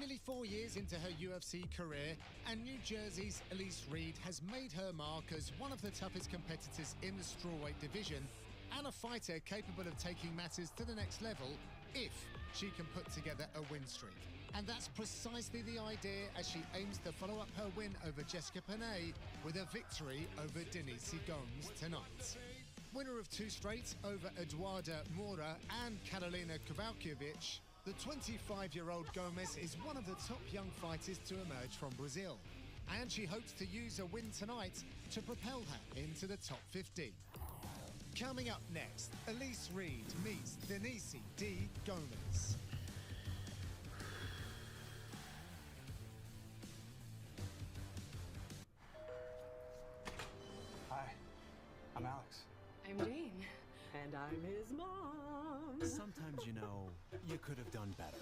Nearly 4 years into her UFC career, and New Jersey's Elise Reed has made her mark as one of the toughest competitors in the strawweight division and a fighter capable of taking matters to the next level if she can put together a win streak. And that's precisely the idea as she aims to follow up her win over Jessica Penne with a victory over Denise Gomes tonight. Winner of 2 straight over Eduarda Moura and Karolina Kowalkiewicz, the 25-year-old Gomes is one of the top young fighters to emerge from Brazil. And she hopes to use a win tonight to propel her into the top 50. Coming up next, Elise Reed meets Denise D. Gomes. Hi, I'm Alex. I'm Jane. And I'm his mom. Sometimes, you could have done better.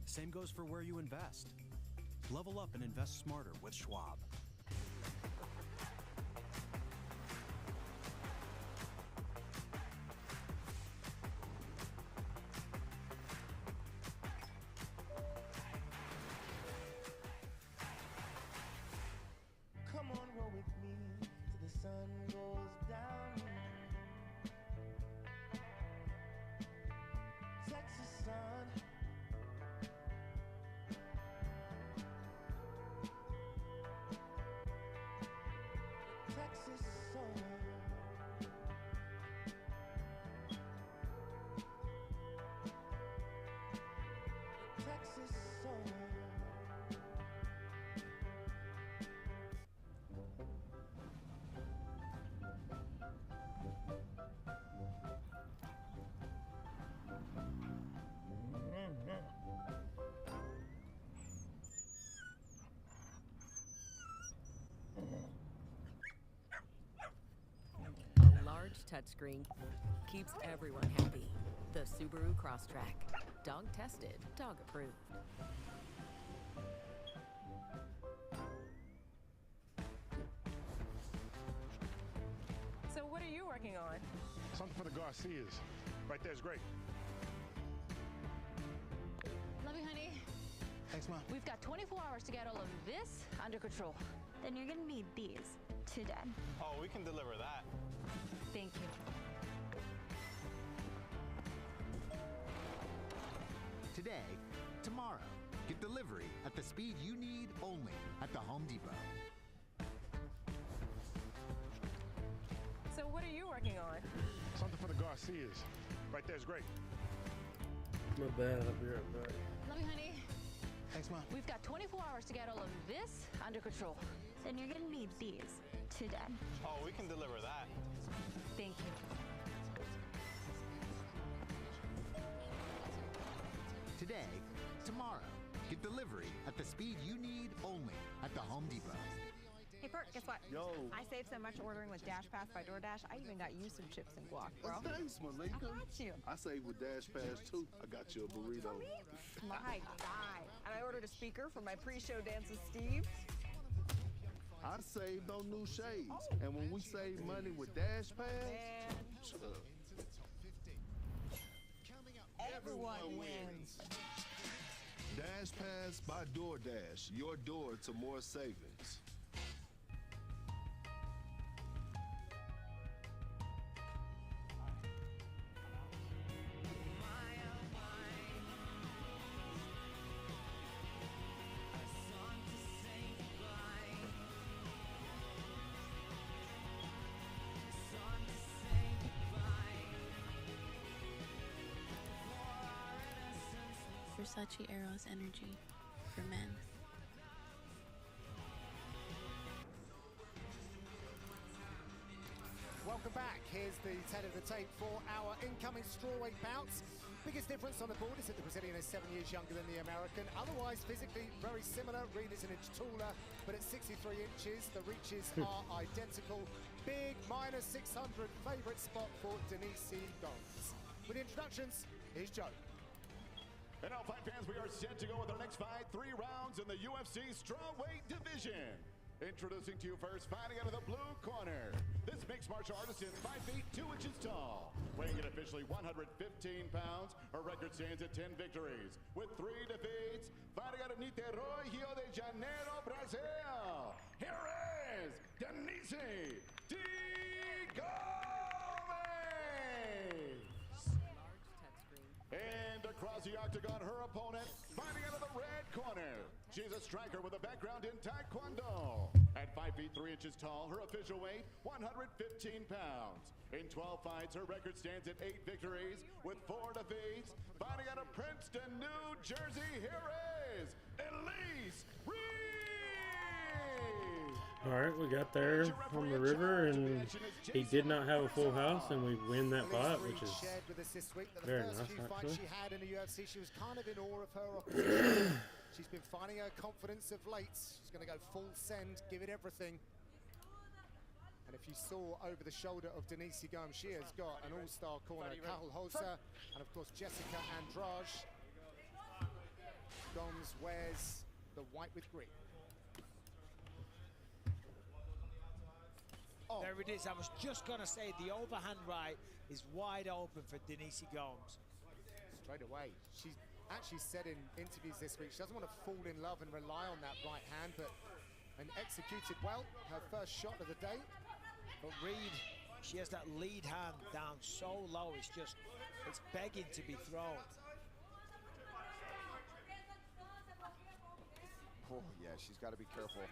Same goes for where you invest. Level up and invest smarter with Schwab. Come on, roll with me till the sun goes down. Texas sun. Texas sun. Texas sun. A large touchscreen keeps everyone happy. The Subaru Crosstrek. Dog tested, dog approved. So what are you working on? Something for the Garcias. Right there's great. Love you, honey. Thanks, Mom. We've got 24 hours to get all of this under control. Then you're gonna need these today. Oh, we can deliver that. Thank you. Today, tomorrow. Get delivery at the speed you need only at the Home Depot. So what are you working on? Something for the Garcias. Right there's great. My bad, I'll be right back. Love you, honey. Thanks, Mom. We've got 24 hours to get all of this under control. Then you're gonna need these today. Oh, we can deliver that. Thank you. Today, tomorrow. Get delivery at the speed you need only at the Home Depot. Hey, Bert, guess what? Yo. I saved so much ordering with DashPass by DoorDash, I even got you some chips and guac, bro. That's nice, Malika. I got you. I saved with Dash Pass too. I got you a burrito. My guy. And I ordered a speaker for my pre-show dance with Steve. I saved on new shades. And when we save money with Dash Pass, And shut up. everyone wins. Dash Pass by DoorDash. Your door to more savings. Versace Eros Energy for men. Welcome back. Here's the 10 of the tape for our incoming strawweight bouts. Biggest difference on the board is that the Brazilian is 7 years younger than the American. Otherwise, physically very similar. Reed is an inch taller, but at 63 inches, the reaches are identical. Big minus 600 favourite spot for Denise Gomes. With the introductions, here's Joe. And now, fight fans, we are set to go with our next fight. 3 rounds in the UFC strawweight division. Introducing to you first, fighting out of the blue corner. This mixed martial artist is 5 feet 2 inches tall. Weighing in officially 115 pounds. Her record stands at 10 victories with 3 defeats. Fighting out of Rio de Janeiro, Brazil, here is Denise D. Gomez. And across the octagon, her opponent, fighting out of the red corner. She's a striker with a background in Taekwondo. At 5 feet 3 inches tall, her official weight, 115 pounds. In 12 fights, her record stands at 8 victories with 4 defeats. Fighting out of Princeton, New Jersey, here is Elise Reed! All right, we got there on the river, and he did not have a full house, and we win that fight, which is very nice, actually. She had in the UFC, she was kind of in awe of her opposition. She's been finding her confidence of late. She's going to go full send, give it everything. And if you saw over the shoulder of Denise Gomes, she has got an all-star corner. Carol Holzer, and of course Jessica Andrade. Gomes wears the white with green. There it is. I was just going to say the overhand right is wide open for Denise Gomes. Straight away. She's actually said in interviews this week she doesn't want to fall in love and rely on that right hand, but and executed well her first shot of the day. But Reed, she has that lead hand down so low, it's begging to be thrown. Oh yeah, she's got to be careful.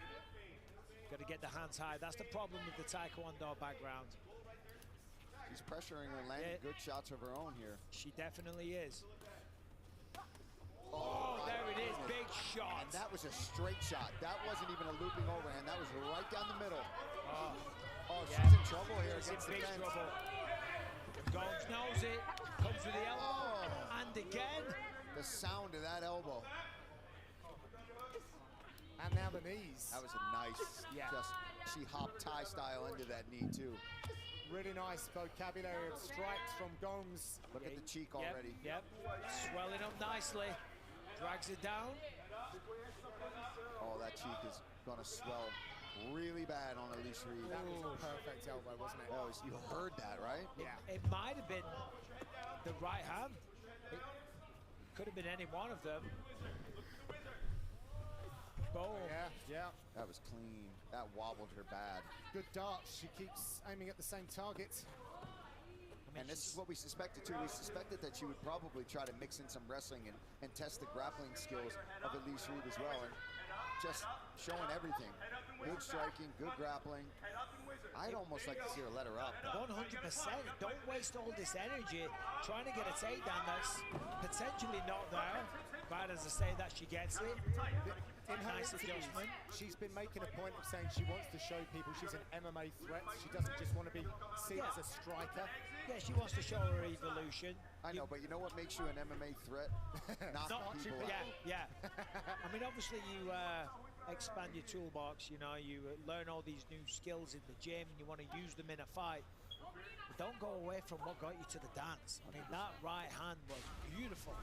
Got to get the hands high. That's the problem with the Taekwondo background. She's pressuring her, landing good shots of her own here. She definitely is. Oh, there it is, big shot. And that was a straight shot. That wasn't even a looping overhand. That was right down the middle. Oh, yeah. She's in trouble here She's against in big the fence. trouble. Gomes knows it. Comes with the elbow. And again. The sound of that elbow. And now the knees. That was a nice, she hopped Thai style into that knee too. Really nice vocabulary of strikes from Gomes. Look at the cheek already. Yep, swelling up nicely. Drags it down. Oh, that cheek is gonna swell really bad on Elise Reed. That was a perfect elbow, wasn't it? You heard that, right? Yeah. It might have been the right hand. It could have been any one of them. Boom. Yeah. That was clean. That wobbled her bad. Good darts. She keeps aiming at the same target. And this is what we suspected too. We suspected that she would probably try to mix in some wrestling and test the grappling skills of Elise Reed as well. And just showing everything. Good striking, good grappling. I'd almost like to see her let her up. 100%. Don't waste all this energy trying to get a takedown that's potentially not there. Right as I say that, she gets it. In her Nice interviews, adjustment. she's been making a point of saying she wants to show people she's an MMA threat. She doesn't just want to be seen as a striker. Yeah, she wants to show her evolution. I know, but you know what makes you an MMA threat? Knocking people out. Yeah. I mean, obviously you expand your toolbox, you know, you learn all these new skills in the gym and you want to use them in a fight. But don't go away from what got you to the dance. I mean, that right hand was beautiful.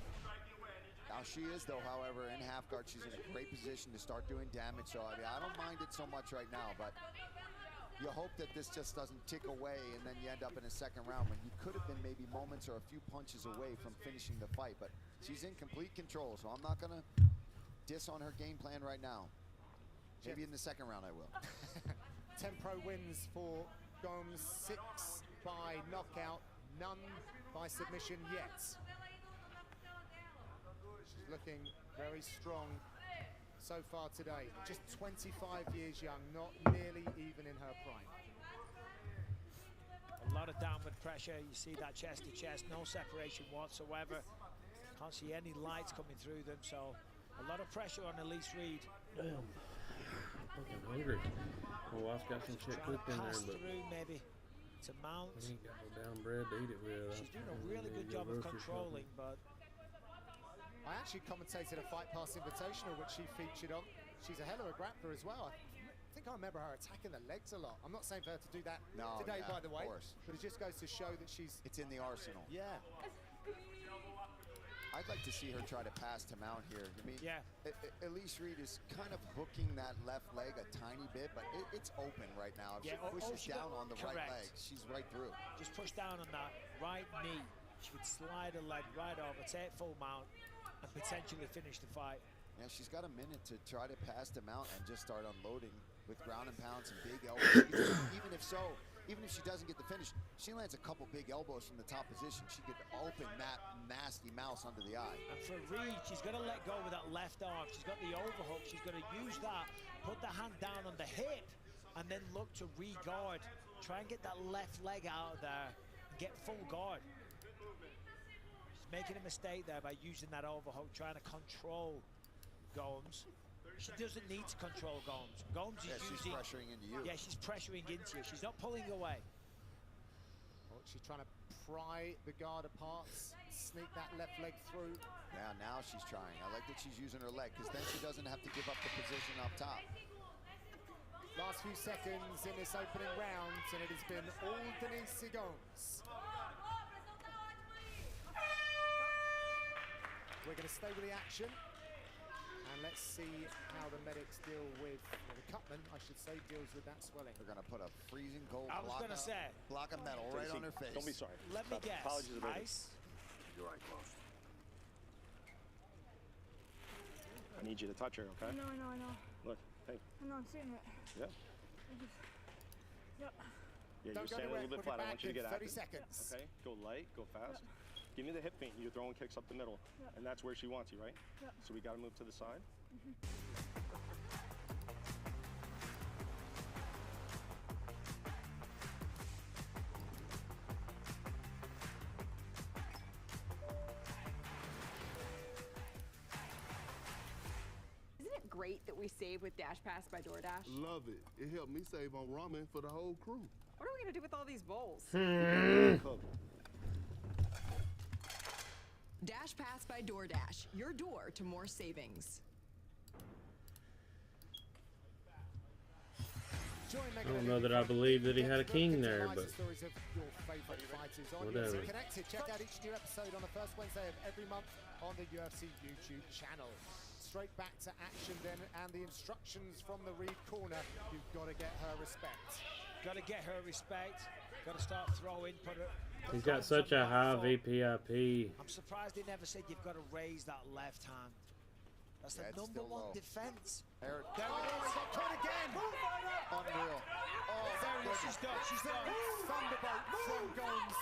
Now she is, though, however, in half guard. She's in a great position to start doing damage. So I don't mind it so much right now, but you hope that this just doesn't tick away and then you end up in a second round when you could have been maybe moments or a few punches away from finishing the fight. But she's in complete control, so I'm not going to diss on her game plan right now. Maybe in the second round I will. 10 pro wins for Gomes, 6 by knockout, none by submission yet. She's looking very strong so far today. Just 25 years young, not nearly even in her prime. A lot of downward pressure. You see that chest to chest, no separation whatsoever. Can't see any lights coming through them, so a lot of pressure on Elise Reed. Damn, I'm fucking hungry. My wife got some shit cooked in there, but through maybe to mount. I ain't got no down bread to eat it with. She's doing a really good job of controlling, but I actually commentated a Fight Pass Invitational, which she featured on. She's a hell of a grappler as well. I think I remember her attacking the legs a lot. I'm not saying for her to do that today, by the way, but it just goes to show that she's... It's in the arsenal. Yeah. I'd like to see her try to pass to mount here. I mean, Elise Reed is kind of hooking that left leg a tiny bit, but it's open right now. If she pushes down on the right leg, she's right through. Just push down on that right knee. She could slide her leg right over, take full mount, and potentially finish the fight. Yeah, she's got a minute to try to pass them out and just start unloading with ground and pounds and big elbows. Even if she doesn't get the finish, she lands a couple big elbows from the top position. She could open that nasty mouse under the eye. And for Reed, she's got to let go with that left arm. She's got the overhook. She's going to use that, put the hand down on the hip, and then look to re-guard. Try and get that left leg out of there and get full guard. She's making a mistake there by using that overhook, trying to control Gomes. She doesn't need to control Gomes. Gomes is she's using... pressuring into you. Yeah, she's pressuring into you. She's not pulling away. Well, she's trying to pry the guard apart, sneak that left leg through. Yeah, now she's trying. I like that she's using her leg, because then she doesn't have to give up the position up top. Last few seconds in this opening round, and it has been all Denise Gomes. We're going to stay with the action. And let's see how the medics deal with, the cutman, I should say, deals with that swelling. They're going to put a freezing cold block of metal right on her face. Don't be sorry. Let me guess. Apologies Ice? You're right, close. I need you to touch her, okay? I know. Look, hey. I know, I'm seeing it. Yeah. Yep. Yeah, you're standing a little bit flat. I want you to get 30 active. seconds. Okay, go light, go fast. Yep. Give me the hip feint. You're throwing kicks up the middle. Yep. And that's where she wants you, right? Yep. So we got to move to the side. Isn't it great that we save with Dash Pass by DoorDash? Love it. It helped me save on ramen for the whole crew. What are we going to do with all these bowls? Dash Pass by DoorDash, your door to more savings. I don't know that I believe that he had a king there, but whatever. Check out each new episode on the first Wednesday of every month on the UFC YouTube channel. Straight back to action then, and the instructions from the Reed corner. You've got to get her respect. Got to get her respect. Got to start throwing. He's got such a high VPIP. I'm surprised they never said you've got to raise that left hand. That's the number one defense. There it is. Got caught again. Unreal. She's done. She's done. Thunderbolt from Gomes.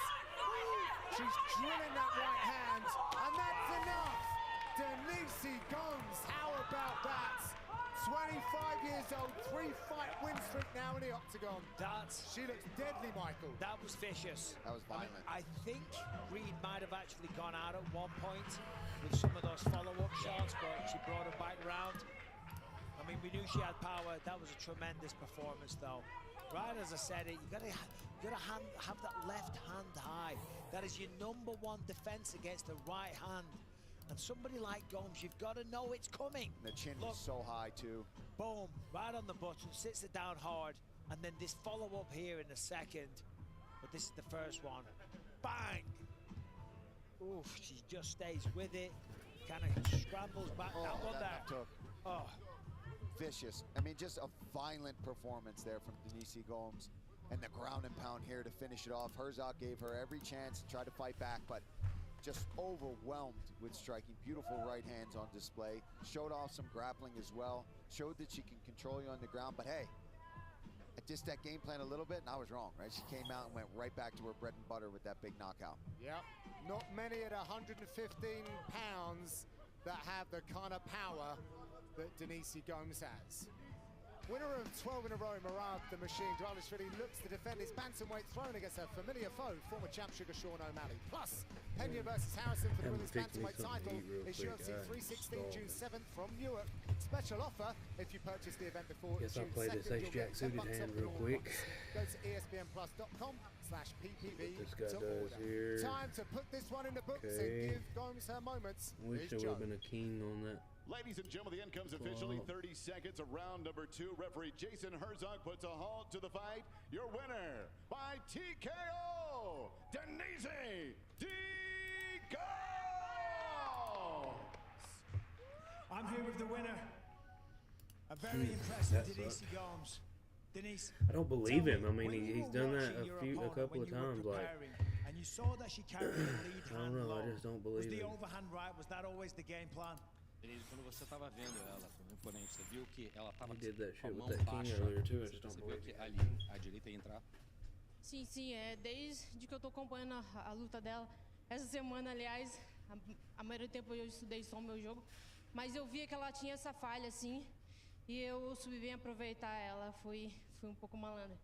She's drilling that right hand, and that's enough. Denise Gomes, how about that? 25 years old, 3-fight win streak now in the octagon. She looks deadly, Michael. That was vicious. That was violent. I think Reed might have actually gone out at one point with some of those follow-up shots, but she brought him back round. I mean, we knew she had power. That was a tremendous performance, though. Right as I said it, you gotta have that left hand high. That is your number one defense against the right hand. And somebody like Gomes, you've got to know it's coming. The chin is so high, too. Boom, right on the button, sits it down hard. And then this follow-up here in the second. But this is the first one. Bang! Oof, she just stays with it. Kind of scrambles back. That one there. Oh. Vicious. I mean, just a violent performance there from Denise Gomes. And the ground and pound here to finish it off. Herzog gave her every chance to try to fight back, but just overwhelmed with striking. Beautiful right hands on display. Showed off some grappling as well. Showed that she can control you on the ground. But hey, I dissed that game plan a little bit, and I was wrong, right? She came out and went right back to her bread and butter with that big knockout. Yep. Not many at 115 pounds that have the kind of power that Denise Gomes has. Winner of 12 in a row, Murad the Machine Dvalishvili looks to defend his bantamweight throne against a familiar foe, former champ Sugar Sean O'Malley. Plus, Pena versus Harrison for the women's bantamweight title is UFC 316 June 7th from Newark. Special offer if you purchase the event before Guess I'll June play 2nd. this Ace-Jack suited hand real quick. Go to espnplus.com/PPV This guy to does order. here. Time to put this one in the books and Okay. give Gomes her moments. Wish there would have been a king on that. Ladies and gentlemen, the end comes officially 30 seconds of round number 2. Referee Jason Herzog puts a halt to the fight. Your winner by TKO, Denise Gomes. I'm here with the winner. A very impressive Denise Gomes. Denise, I don't believe him. I mean, when you he's were done that watching your a opponent couple when of you were times. Like, preparing, and you saw that she carried the lead I hand don't know. low. I just don't Was believe the it. overhand right? Was that always the game plan? Quando você estava vendo ela como oponente, você viu que ela estava He did that com a shit mão with that king baixa. earlier too. I Você just don't percebeu believe que it. ali a direita ia entrar? Sim, desde que eu tô acompanhando a luta dela, essa semana, aliás, a maioria do tempo eu estudei só o meu jogo, mas eu via que ela tinha essa falha, assim, e eu soube bem aproveitar ela, fui um pouco malandra.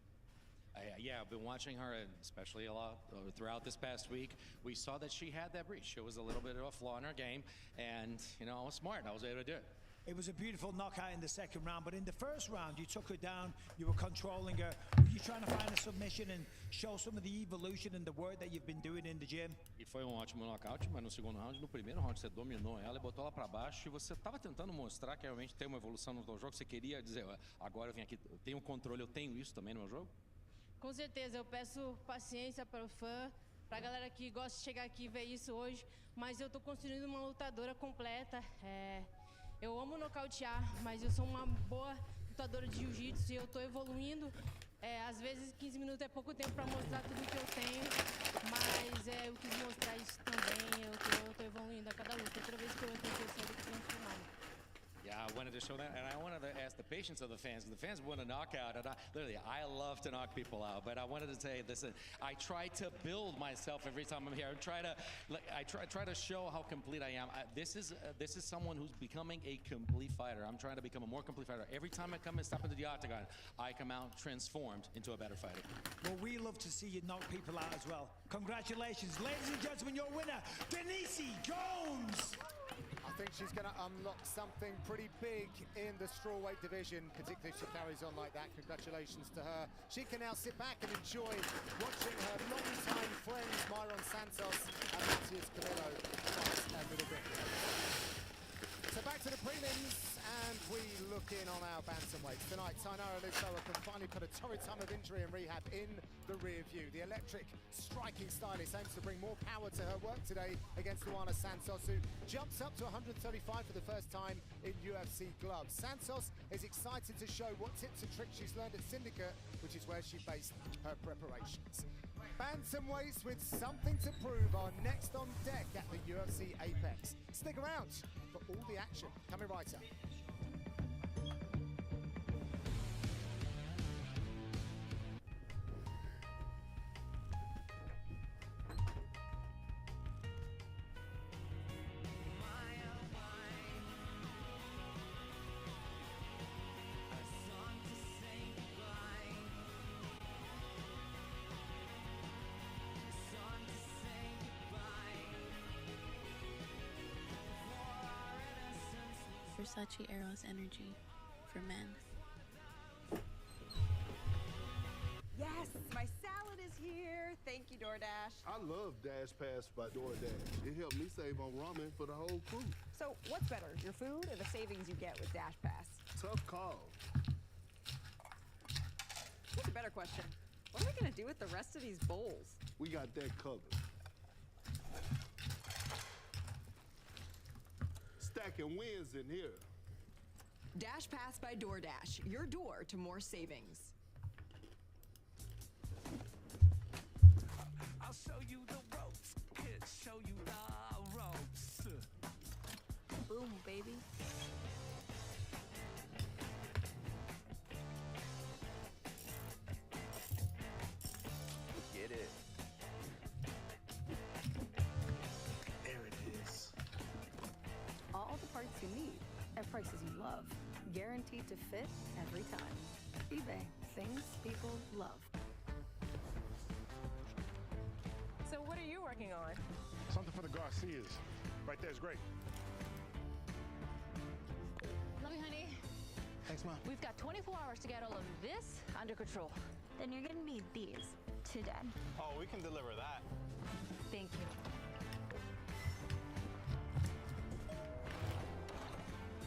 Yeah, I've been watching her, and especially a lot throughout this past week. We saw that she had that breach. It was a little bit of a flaw in her game, and I was smart. I was able to do it. It was a beautiful knockout in the second round, but in the first round, you took her down, you were controlling her. Were you trying to find a submission and show some of the evolution and the work that you've been doing in the gym? E foi ótimo knockout, mas no segundo round, no primeiro round, você dominou ela e botou ela para baixo, e você estava tentando mostrar que realmente tem uma evolução no teu jogo. Você queria dizer, agora eu vim aqui, eu tenho controle, eu tenho isso também no meu jogo? Com certeza, eu peço paciência para o fã, para a galera que gosta de chegar aqui e ver isso hoje, mas eu tô construindo uma lutadora completa. Eu amo nocautear, mas eu sou uma boa lutadora de jiu-jitsu e eu tô evoluindo. Às vezes 15 minutos é pouco tempo para mostrar tudo que eu tenho, mas eu quis mostrar isso também. Eu tô evoluindo a cada luta. Toda vez que eu entro, eu saio transformado. Yeah, I wanted to show that, and I wanted to ask the patience of the fans, because the fans want a knockout, and I love to knock people out, but I wanted to say, listen, I try to build myself every time I'm here. I try to show how complete I am. This is someone who's becoming a complete fighter. I'm trying to become a more complete fighter. Every time I come and step into the octagon, I come out transformed into a better fighter. Well, we love to see you knock people out as well. Congratulations, ladies and gentlemen, your winner, Denise Jones! I think she's going to unlock something pretty big in the strawweight division, particularly if she carries on like that. Congratulations to her. She can now sit back and enjoy watching her long-time friends Myron Santos and Matheus Camilo fight a little bit. So back to the prelims, and we look in on our bantamweights. Tonight, Tainara Lusoa can finally put a torrid time of injury and rehab in the rear view. The electric, striking stylist aims to bring more power to her work today against Luana Santos, who jumps up to 135 for the first time in UFC gloves. Santos is excited to show what tips and tricks she's learned at Syndicate, which is where she based her preparations. Bantamweights with something to prove are next on deck at the UFC Apex. Stick around for all the action coming right up. Versace Eros energy for men. Yes, my salad is here. Thank you, DoorDash. I love Dash Pass by DoorDash. It helped me save on ramen for the whole crew. So what's better, your food or the savings you get with Dash Pass? Tough call. What's a better question? What are we gonna do with the rest of these bowls? We got that covered. Stacking wins in here. Dash Pass by DoorDash, your door to more savings. I'll show you the ropes. Show you the ropes. Boom, baby. Get it. There it is. All the parts you need at prices you love. Guaranteed to fit every time. eBay. Things people love. So what are you working on? Something for the Garcias. Right there's great. Love you, honey. Thanks, Mom. We've got 24 hours to get all of this under control. Then you're gonna need these today. Oh, we can deliver that. Thank you.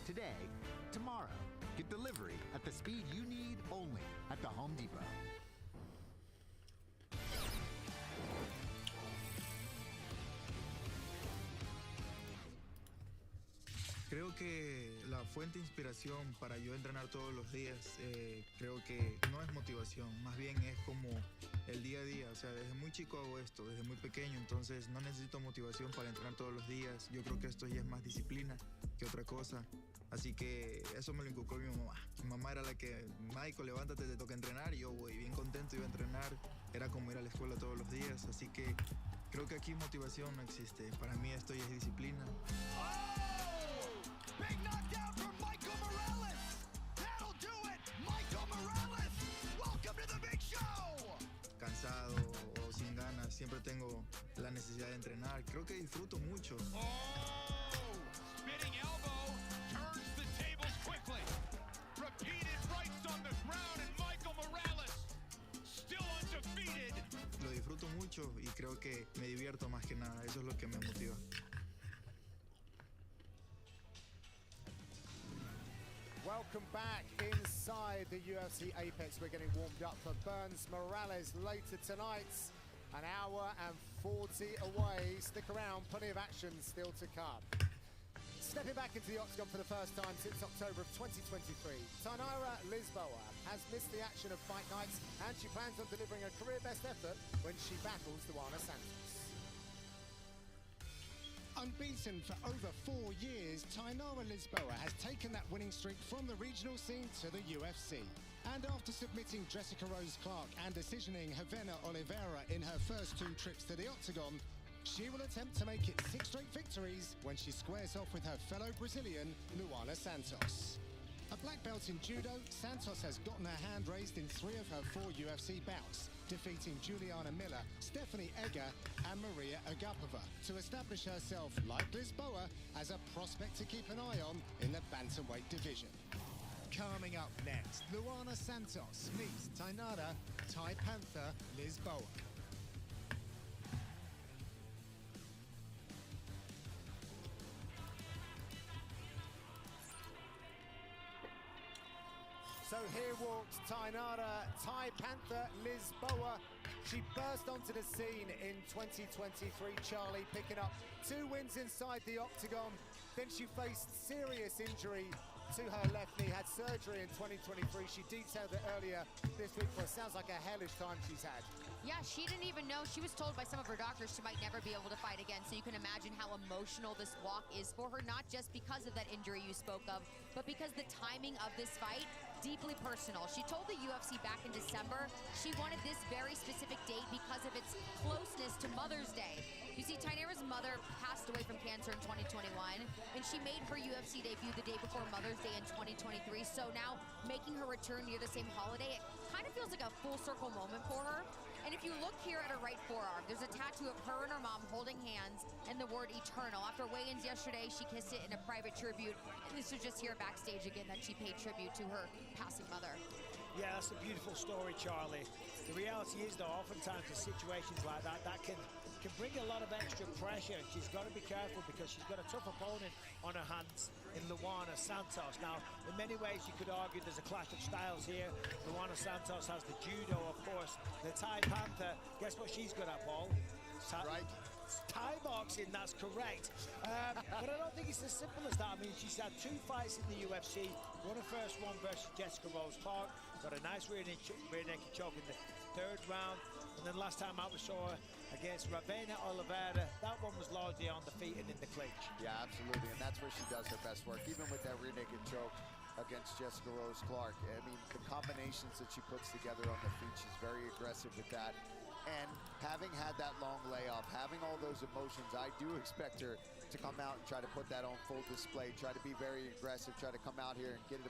Today, tomorrow. Get delivery at the speed you need only at the Home Depot. Creo que la fuente de inspiración para yo entrenar todos los días, creo que no es motivación, más bien es como el día a día. O sea, desde muy chico hago esto, desde muy pequeño, entonces no necesito motivación para entrenar todos los días. Yo creo que esto ya es más disciplina que otra cosa. Así que eso me lo inculcó mi mamá. Mi mamá era la que, Michael, levántate, te toca entrenar. Y yo, voy bien contento, iba a entrenar. Era como ir a la escuela todos los días. Así que creo que aquí motivación no existe. Para mí esto ya es disciplina. Big knockdown from Michael Morales. That'll do it. Michael Morales. Welcome to the big show. Cansado o sin ganas, siempre tengo la necesidad de entrenar. Creo que disfruto mucho. Spinning elbow turns the tables quickly. Repeated rights on the ground and Michael Morales still undefeated. Lo disfruto mucho y creo que me divierto más que nada. Eso es lo que me motiva. Welcome back inside the UFC Apex. We're getting warmed up for Burns Morales later tonight. An hour and 40 away. Stick around, plenty of action still to come. Stepping back into the octagon for the first time since October of 2023, Tainara Lisboa has missed the action of fight nights, and she plans on delivering a career-best effort when she battles Luana Santos. Unbeaten for over 4 years, Tainara Lisboa has taken that winning streak from the regional scene to the UFC. And after submitting Jessica Rose Clark and decisioning Havana Oliveira in her first 2 trips to the octagon, she will attempt to make it 6 straight victories when she squares off with her fellow Brazilian, Luana Santos. A black belt in judo, Santos has gotten her hand raised in 3 of her 4 UFC bouts, defeating Juliana Miller, Stephanie Egger and Maria Agapova to establish herself, like Lisboa, as a prospect to keep an eye on in the bantamweight division. Coming up next, Luana Santos meets Tainara Thai Panther Lisboa. So here walks Tainara Thai Panther Lisboa. She burst onto the scene in 2023, Charlie, picking up 2 wins inside the octagon. Then she faced serious injury to her left knee, had surgery in 2023. She detailed it earlier this week. Well, it sounds like a hellish time she's had. Yeah, she didn't even know. She was told by some of her doctors she might never be able to fight again. So you can imagine how emotional this walk is for her, not just because of that injury you spoke of, but because the timing of this fight, deeply personal. She told the UFC back in December she wanted this very specific date because of its closeness to Mother's Day. You see, Tainara's mother passed away from cancer in 2021, and she made her UFC debut the day before Mother's Day in 2023. So now, making her return near the same holiday, it kind of feels like a full circle moment for her. And if you look here at her right forearm, there's a tattoo of her and her mom holding hands and the word eternal. After weigh-ins yesterday, she kissed it in a private tribute. And this was just here backstage again that she paid tribute to her passing mother. Yeah, that's a beautiful story, Charlie. The reality is, though, oftentimes in situations like that, that can bring a lot of extra pressure. She's got to be careful because she's got a tough opponent on her hands in Luana Santos. Now, in many ways, you could argue there's a clash of styles here. Luana Santos has the judo, of course. The Thai Panther, guess what she's good at, Paul? Right. Thai boxing, that's correct. But I don't think it's as simple as that. I mean, she's had 2 fights in the UFC. Won her first one versus Jessica Rose Clark. Got a nice rear naked choke in the 3rd round. And then last time out we saw her against Ravena Oliveira. That one was largely on the feet and in the clinch. Yeah, absolutely. And that's where she does her best work. Even with that rear naked choke against Jessica Rose Clark. I mean, the combinations that she puts together on the feet, she's very aggressive with that. And having had that long layoff, having all those emotions, I do expect her to come out and try to put that on full display, try to be very aggressive, try to come out here and get it,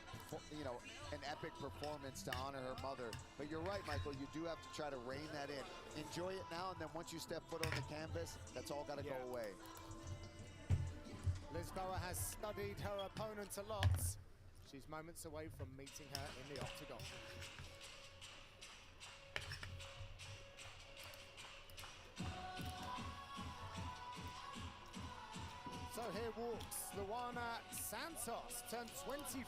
an epic performance to honor her mother. But you're right, Michael, you do have to try to rein that in. Enjoy it now, and then once you step foot on the canvas, that's all got to go away. Lisboa has studied her opponent a lot. She's moments away from meeting her in the octagon. So here walks Luana Santos. Turned 25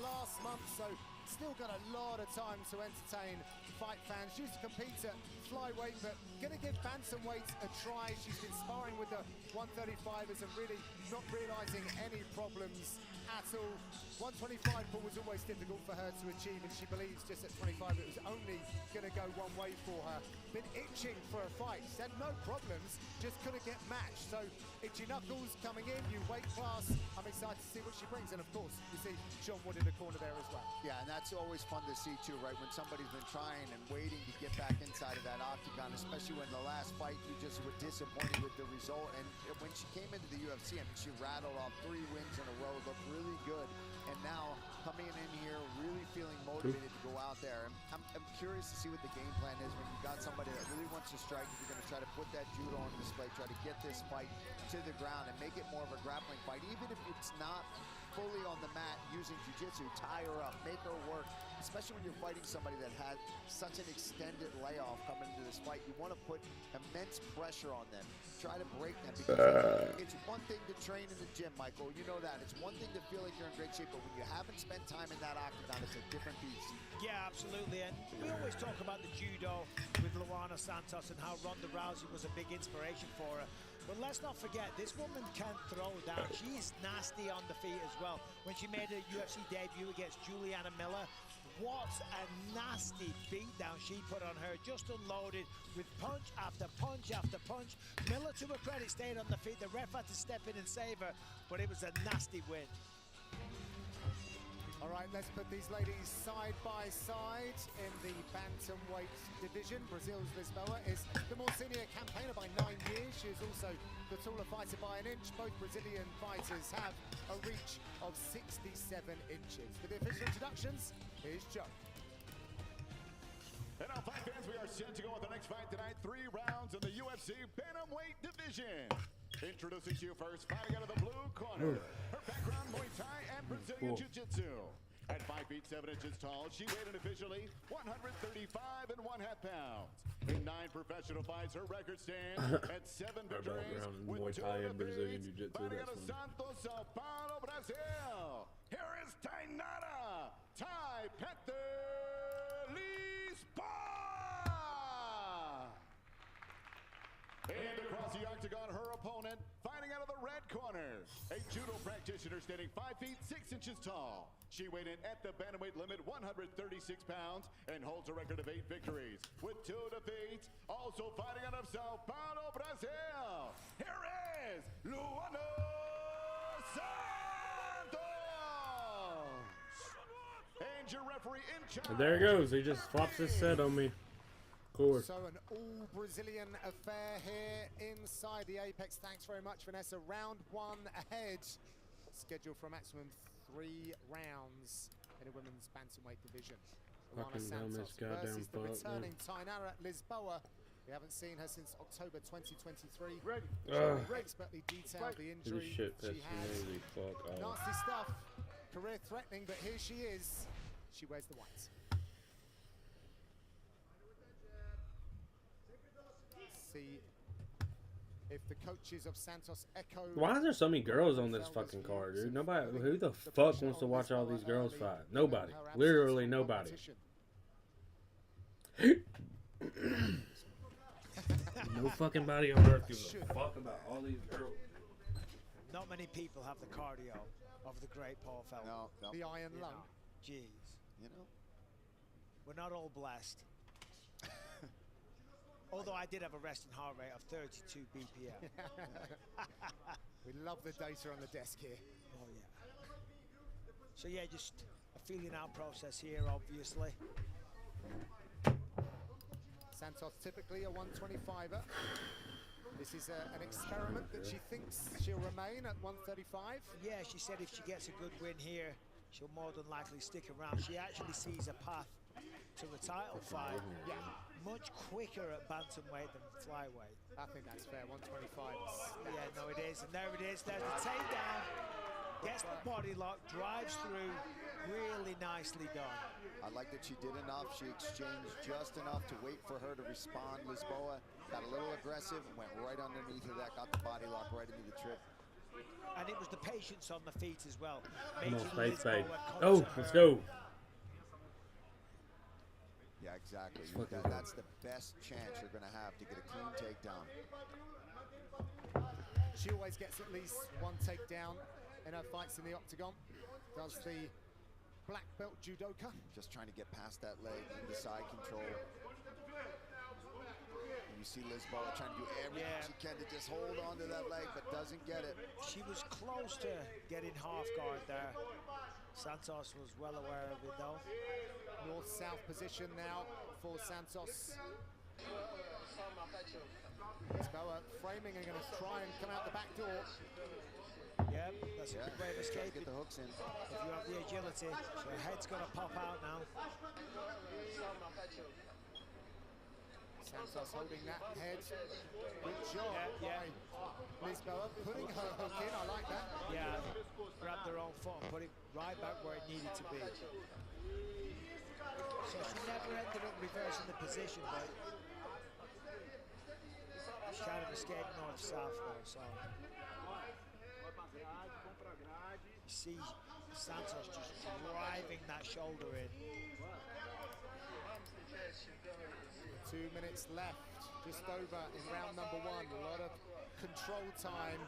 last month, so still got a lot of time to entertain fight fans. She used to compete at flyweight, but gonna give bantamweight a try. She's been sparring with the 135ers and really not realizing any problems at all. 125 pull was always difficult for her to achieve, and she believes just at 25 it was only gonna go one way for her. Been itching for a fight. She's had no problems, just couldn't get matched. So itchy knuckles coming in, new weight class. I'm excited to see what she brings, and of course you see Sean Wood in the corner there as well. Yeah, and that's always fun to see too, right? When somebody's been trying and waiting to get back inside of that octagon, especially when the last fight you just were disappointed with the result. And when she came into the UFC, I mean, she rattled off 3 wins in a row, looked really good. And now coming in here, really feeling motivated to go out there. I'm curious to see what the game plan is when you got somebody that really wants to strike. If you're going to try to put that judo on display, try to get this fight to the ground and make it more of a grappling fight, even if it's not fully on the mat using jiu-jitsu, tie her up, make her work. Especially when you're fighting somebody that had such an extended layoff coming into this fight, you want to put immense pressure on them. Try to break them, because it's one thing to train in the gym, Michael. You know that. It's one thing to feel like you're in great shape, but when you haven't spent time in that octagon, it's a different beast. Yeah, absolutely. And we always talk about the judo with Luana Santos and how Ronda Rousey was a big inspiration for her. But let's not forget, this woman can throw down. She's nasty on the feet as well. When she made her UFC debut against Juliana Miller, what a nasty beatdown she put on her, just unloaded with punch after punch after punch. Miller, to her credit, stayed on the feet. The ref had to step in and save her, but it was a nasty win. All right, let's put these ladies side by side in the bantamweight division. Brazil's Lisboa is the more senior campaigner by 9 years. She is also the taller fighter by an inch. Both Brazilian fighters have a reach of 67 inches. For the official introductions, here's Joe. And now, fight fans, we are set to go with the next fight tonight. 3 rounds in the UFC Bantamweight division. Introducing to you first, fighting out of the blue corner. Her background, Muay Thai and Brazilian Jiu-Jitsu. At 5 feet 7 inches tall, she weighed in officially 135 and 1/2 pounds. In 9 professional fights, her record stands at 7 victories with 2 defeats. Fighting out of Santos, Sao Paulo, Brazil. Here is Tainara Tai Panther Lisboa. And across the octagon, her opponent, fighting out of the red corner, a judo practitioner standing 5 feet 6 inches tall. She weighed in at the bantamweight limit, 136 pounds, and holds a record of 8 victories with 2 defeats. Also fighting out of Sao Paulo, Brazil, here is Luana Santos. And your referee in charge. There it goes. He just flops his set on me. So an all-Brazilian affair here inside the Apex. Thanks very much, Vanessa. Round 1 ahead. Scheduled for a maximum 3 rounds in a women's bantamweight division. Luana Santos versus the returning Tainara Lisboa. We haven't seen her since October 2023. Expertly detailed the injury she had. Nasty stuff. Career threatening, but here she is. She wears the whites. See if the coaches of Santos echo. Why is there so many girls on this fucking card, dude? Nobody. Who the fuck wants to watch all these girls fight? Nobody. Literally nobody. No fucking body on earth gives a fuck about all these girls. Not many people have the cardio of the great Paul Felder. No. The iron lung. Jeez. You know, we're not all blessed. Although I did have a resting heart rate of 32 BPM. We love the data on the desk here. Oh, yeah. So, yeah, just a feeling out process here, obviously. Santos typically a 125er. This is an experiment that she thinks she'll remain at 135. Yeah, she said if she gets a good win here, she'll more than likely stick around. She actually sees a path to a title fight. Yeah. Much quicker at bantamweight than flyweight. I think that's fair, 125. Yeah, no it is, and there it is, there's the takedown. Gets the body lock, drives through, really nicely done. I like that she did enough, she exchanged just enough to wait for her to respond. Lisboa got a little aggressive and went right underneath of that, got the body lock right into the trip. And it was the patience on the feet as well. More making space, babe. Lisboa come Oh, to let's her. go. Yeah, exactly. Fuck is That's the best chance you're going to have to get a clean takedown. She always gets at least one takedown in her fights in the octagon. Does the black belt judoka. Just trying to get past that leg into side control. And you see Lisboa trying to do everything she can to just hold on to that leg, but doesn't get it. She was close to getting half guard there. Santos was well aware of it though. North-south position now for Santos. Lisboa framing and going to try and come out the back door. Yep, that's a good way of escaping. Get the hooks in. If you have the agility, her head's going to pop out now. Santos holding that head. Good job by Lisboa, putting her hook in. I like that. Yeah, grabbed her own foot and put it right back where it needed to be. So she never ended up reversing the position, but she kind of escaped north-south though, so. You see Santos just driving that shoulder in. 2 minutes left, just over in round number 1. A lot of control time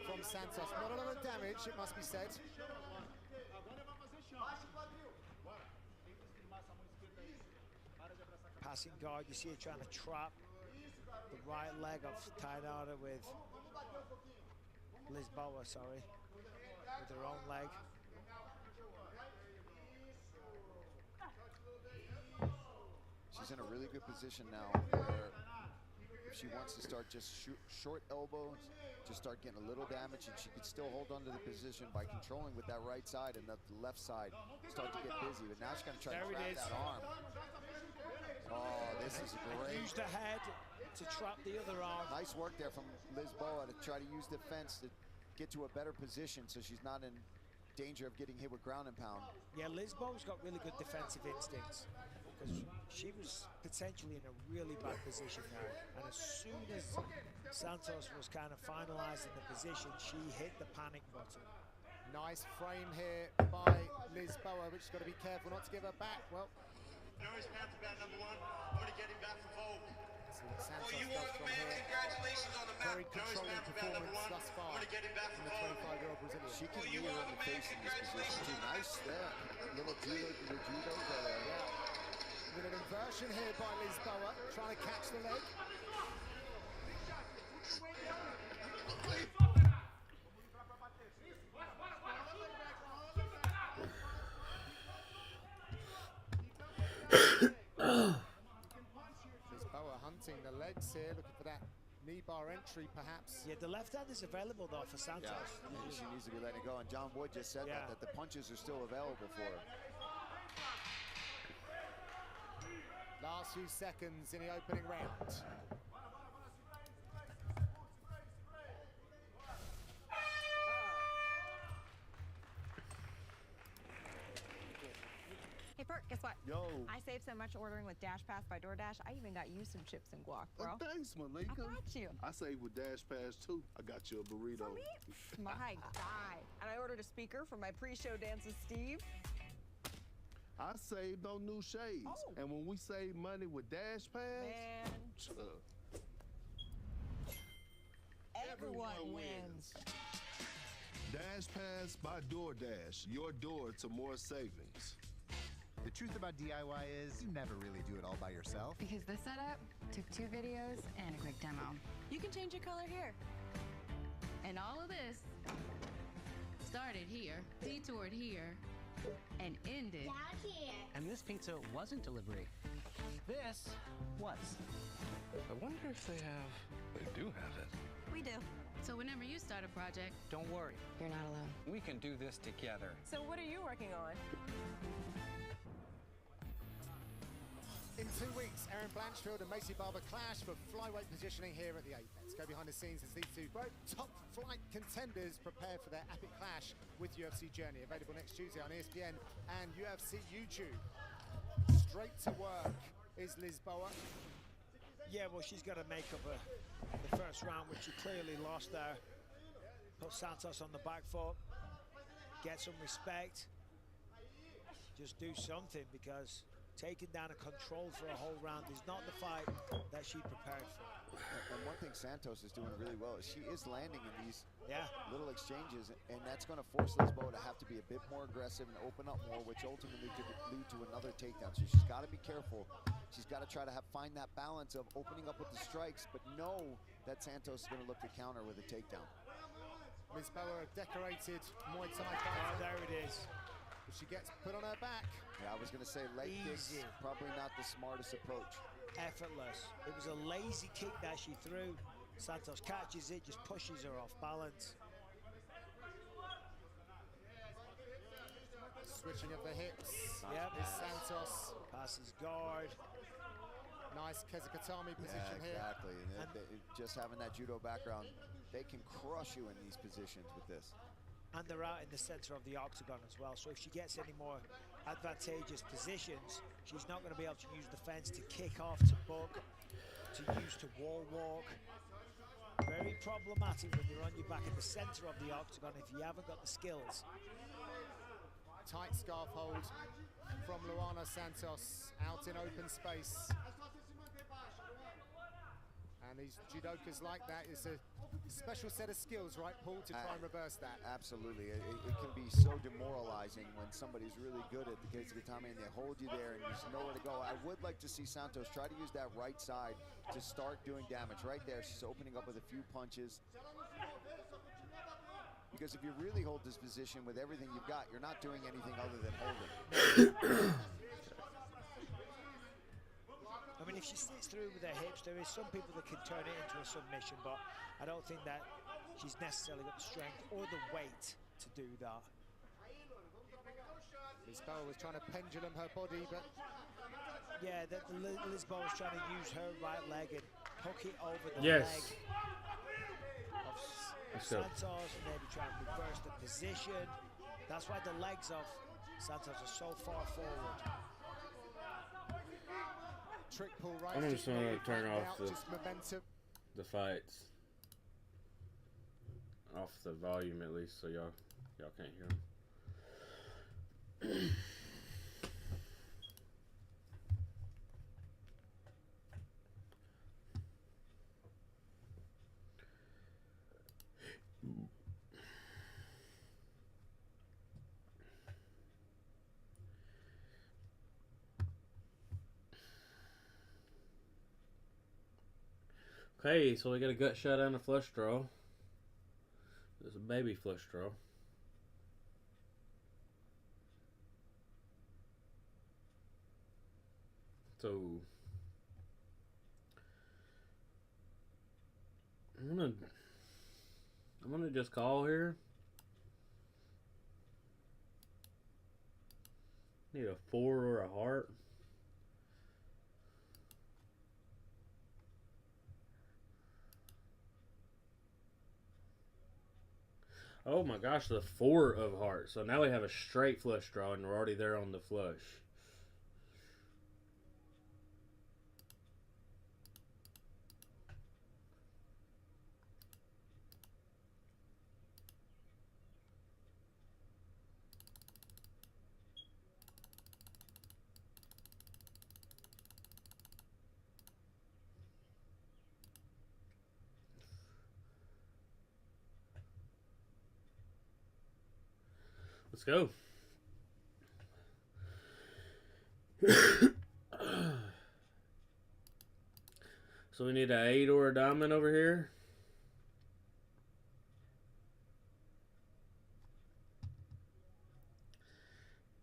from Santos. Not a lot of damage, it must be said. Passing guard, you see her trying to trap the right leg of Tainara with Lisboa, sorry, with her own leg. She's in a really good position now where if she wants to start just short elbows, just start getting a little damage, and she could still hold on to the position by controlling with that right side, and the left side start to get busy. But now she's going to try to trap that arm. Oh, this is great. Use the head to trap the other arm. Nice work there from Lisboa to try to use the fence to get to a better position so she's not in danger of getting hit with ground and pound. Yeah, Lisboa's got really good defensive instincts because she was potentially in a really bad position there. And as soon as Santos was kind of finalizing the position, she hit the panic button. Nice frame here by Lisboa, but she's got to be careful not to give her back. Well, Norris Panther bat number 1. I'm going to get him back from Vogue. Santos does from here. Congratulations on the map. Very controlling performance thus far from the 25-year-old Brazilian. She can knee her in the face in this position too. Nice there. Little judo there. Yeah. With an inversion here by Lisboa, trying to catch the leg. Lisboa hunting the legs here, looking for that knee bar entry perhaps. Yeah, the left hand is available though for Santos. Yeah, she needs to be letting it go, and John Wood just said that the punches are still available for her. Last few seconds in the opening round. Hey, Perk, guess what? Yo. I saved so much ordering with DashPass by DoorDash, I even got you some chips and guac, bro. Oh, thanks, Malika. I got you. I saved with Dash Pass too. I got you a burrito. My guy. And I ordered a speaker for my pre-show dance with Steve. I saved on new shades. Oh. And when we save money with Dash Pass, Man. Everyone wins. Dash Pass by DoorDash, your door to more savings. The truth about DIY is you never really do it all by yourself. Because this setup took 2 videos and a quick demo. You can change your color here. And all of this started here, detoured here, and ended down here. And this pizza wasn't delivery. This was. I wonder if they do have it. We do. So whenever you start a project, Don't worry, you're not alone. we can do this together. So what are you working on? In 2 weeks, Erin Blanchfield and Macy Barber clash for flyweight positioning here at the Apex. Go behind the scenes as these two top flight contenders prepare for their epic clash with UFC Journey. Available next Tuesday on ESPN and UFC YouTube. Straight to work is Lisboa. Yeah, well, she's got to make up the first round, which she clearly lost there. put Santos on the back foot, get some respect, just do something, because taking down a control for a whole round is not the fight that she prepared for. And one thing Santos is doing really well is she is landing in these little exchanges, and that's going to force Lisboa to have to be a bit more aggressive and open up more, which ultimately could lead to another takedown. So she's got to be careful. She's got to try to find that balance of opening up with the strikes, but know that Santos is going to look to counter with a takedown. Lisboa, a decorated Muay Thai fighter. There it is. If she gets put on her back. Yeah, I was going to say leg kicks, probably not the smartest approach. Effortless. It was a lazy kick that she threw. Santos catches it, just pushes her off balance. Switching of the hips. Yep. Is Santos. Passes guard. Nice Kezukatami position here. Exactly. And just having that judo background, they can crush you in these positions with this. And they're out in the center of the octagon as well. So if she gets any more advantageous positions, she's not going to be able to use the fence to kick off, to book, to use to wall walk. Very problematic when you're on your back in the center of the octagon if you haven't got the skills. Tight scarf hold from Luana Santos out in open space. And these judokas like that is a special set of skills, right, Paul, to try and reverse that. Absolutely. It can be so demoralizing when somebody's really good at the Kezukatami and they hold you there and there's nowhere to go. I would like to see Santos try to use that right side to start doing damage. Right there, she's opening up with a few punches. Because if you really hold this position with everything you've got, you're not doing anything other than holding. I mean, if she sits through with her hips, there is some people that can turn it into a submission, but I don't think that she's necessarily got the strength or the weight to do that. Lisboa was trying to pendulum her body, but... Yeah, Lisboa was trying to use her right leg and hook it over the leg of Santos, and maybe try and reverse the position. That's why the legs of Santos are so far forward. Trick pull right. I'm just gonna turn off the fights, off the volume at least, so y'all can't hear them. Okay, so we got a gut shot and a flush draw. There's a baby flush draw. So I'm gonna just call here. Need a 4 or a heart. Oh my gosh, the 4 of hearts. So now we have a straight flush draw and we're already there on the flush. Let's go. So we need an 8 or a diamond over here.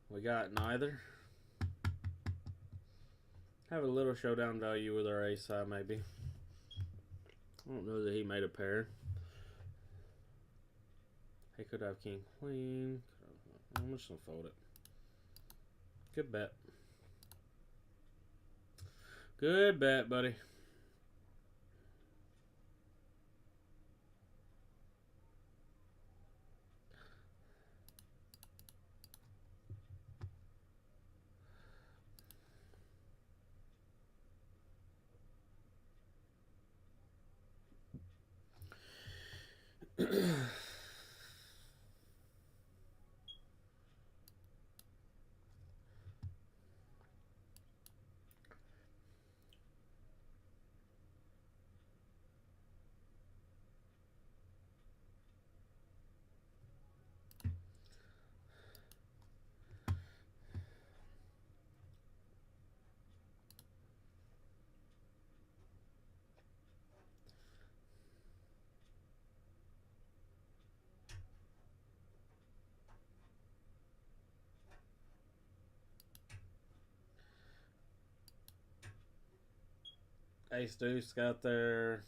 We got neither. Have a little showdown value with our ace side maybe. I don't know that he made a pair. He could have king, queen. I'm just gonna fold it. Good bet. Good bet, buddy. Ace Deuce got there.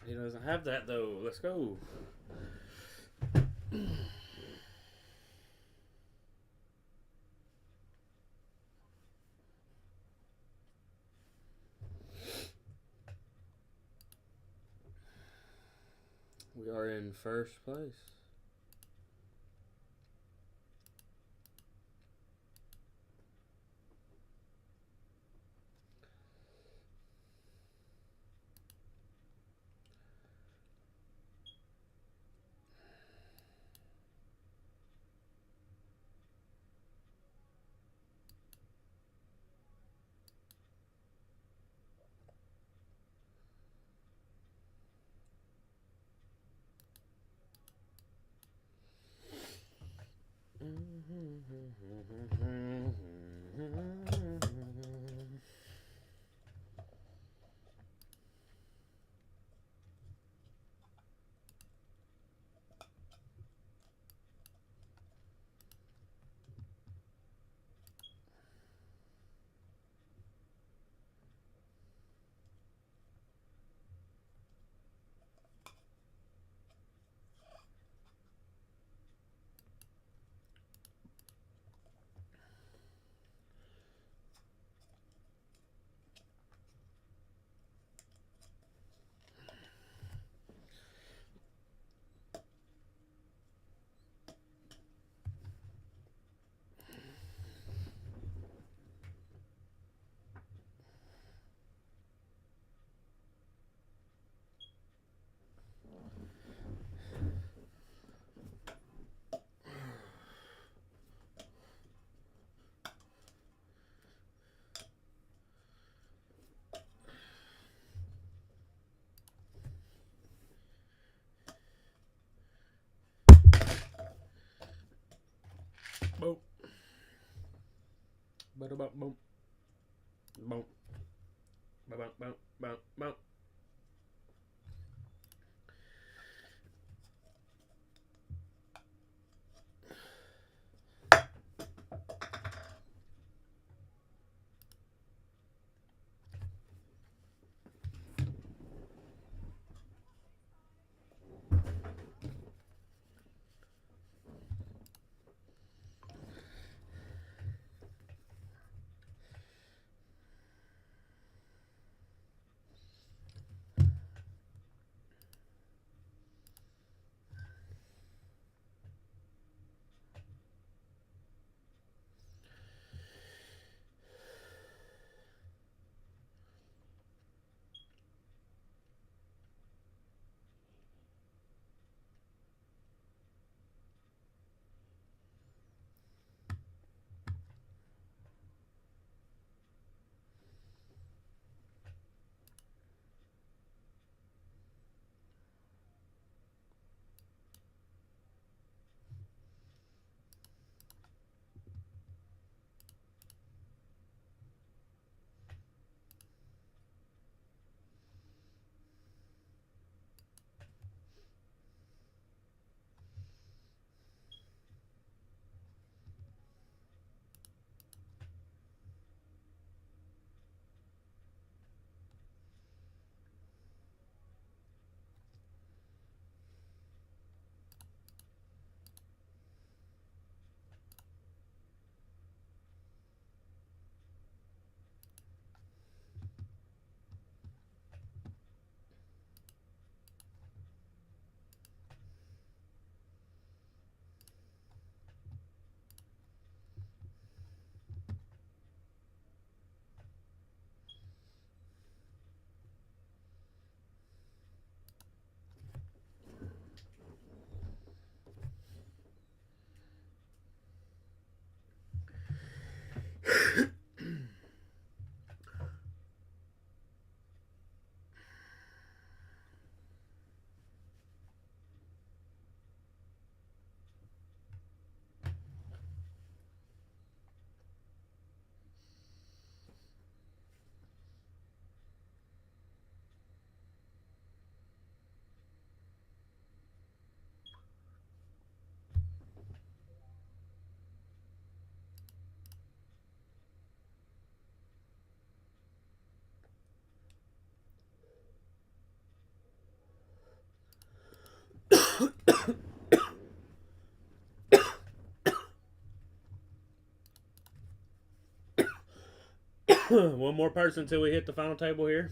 He doesn't have that though. Let's go. We are in first place. Boom. Boom. Boom. Boom. Boom. Boom. Boom. Boom. One more person until we hit the final table here.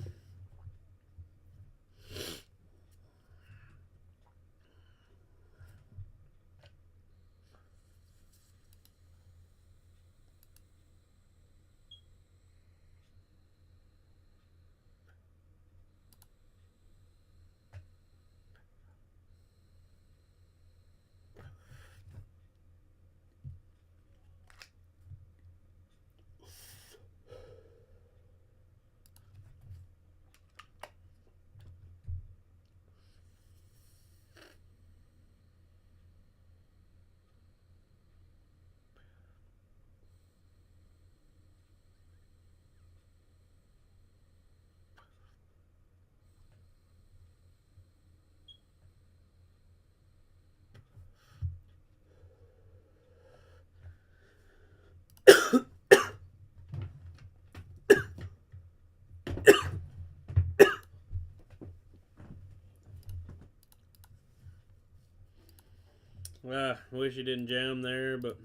I wish you didn't jam there, but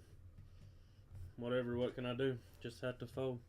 whatever, what can I do? Just have to fold.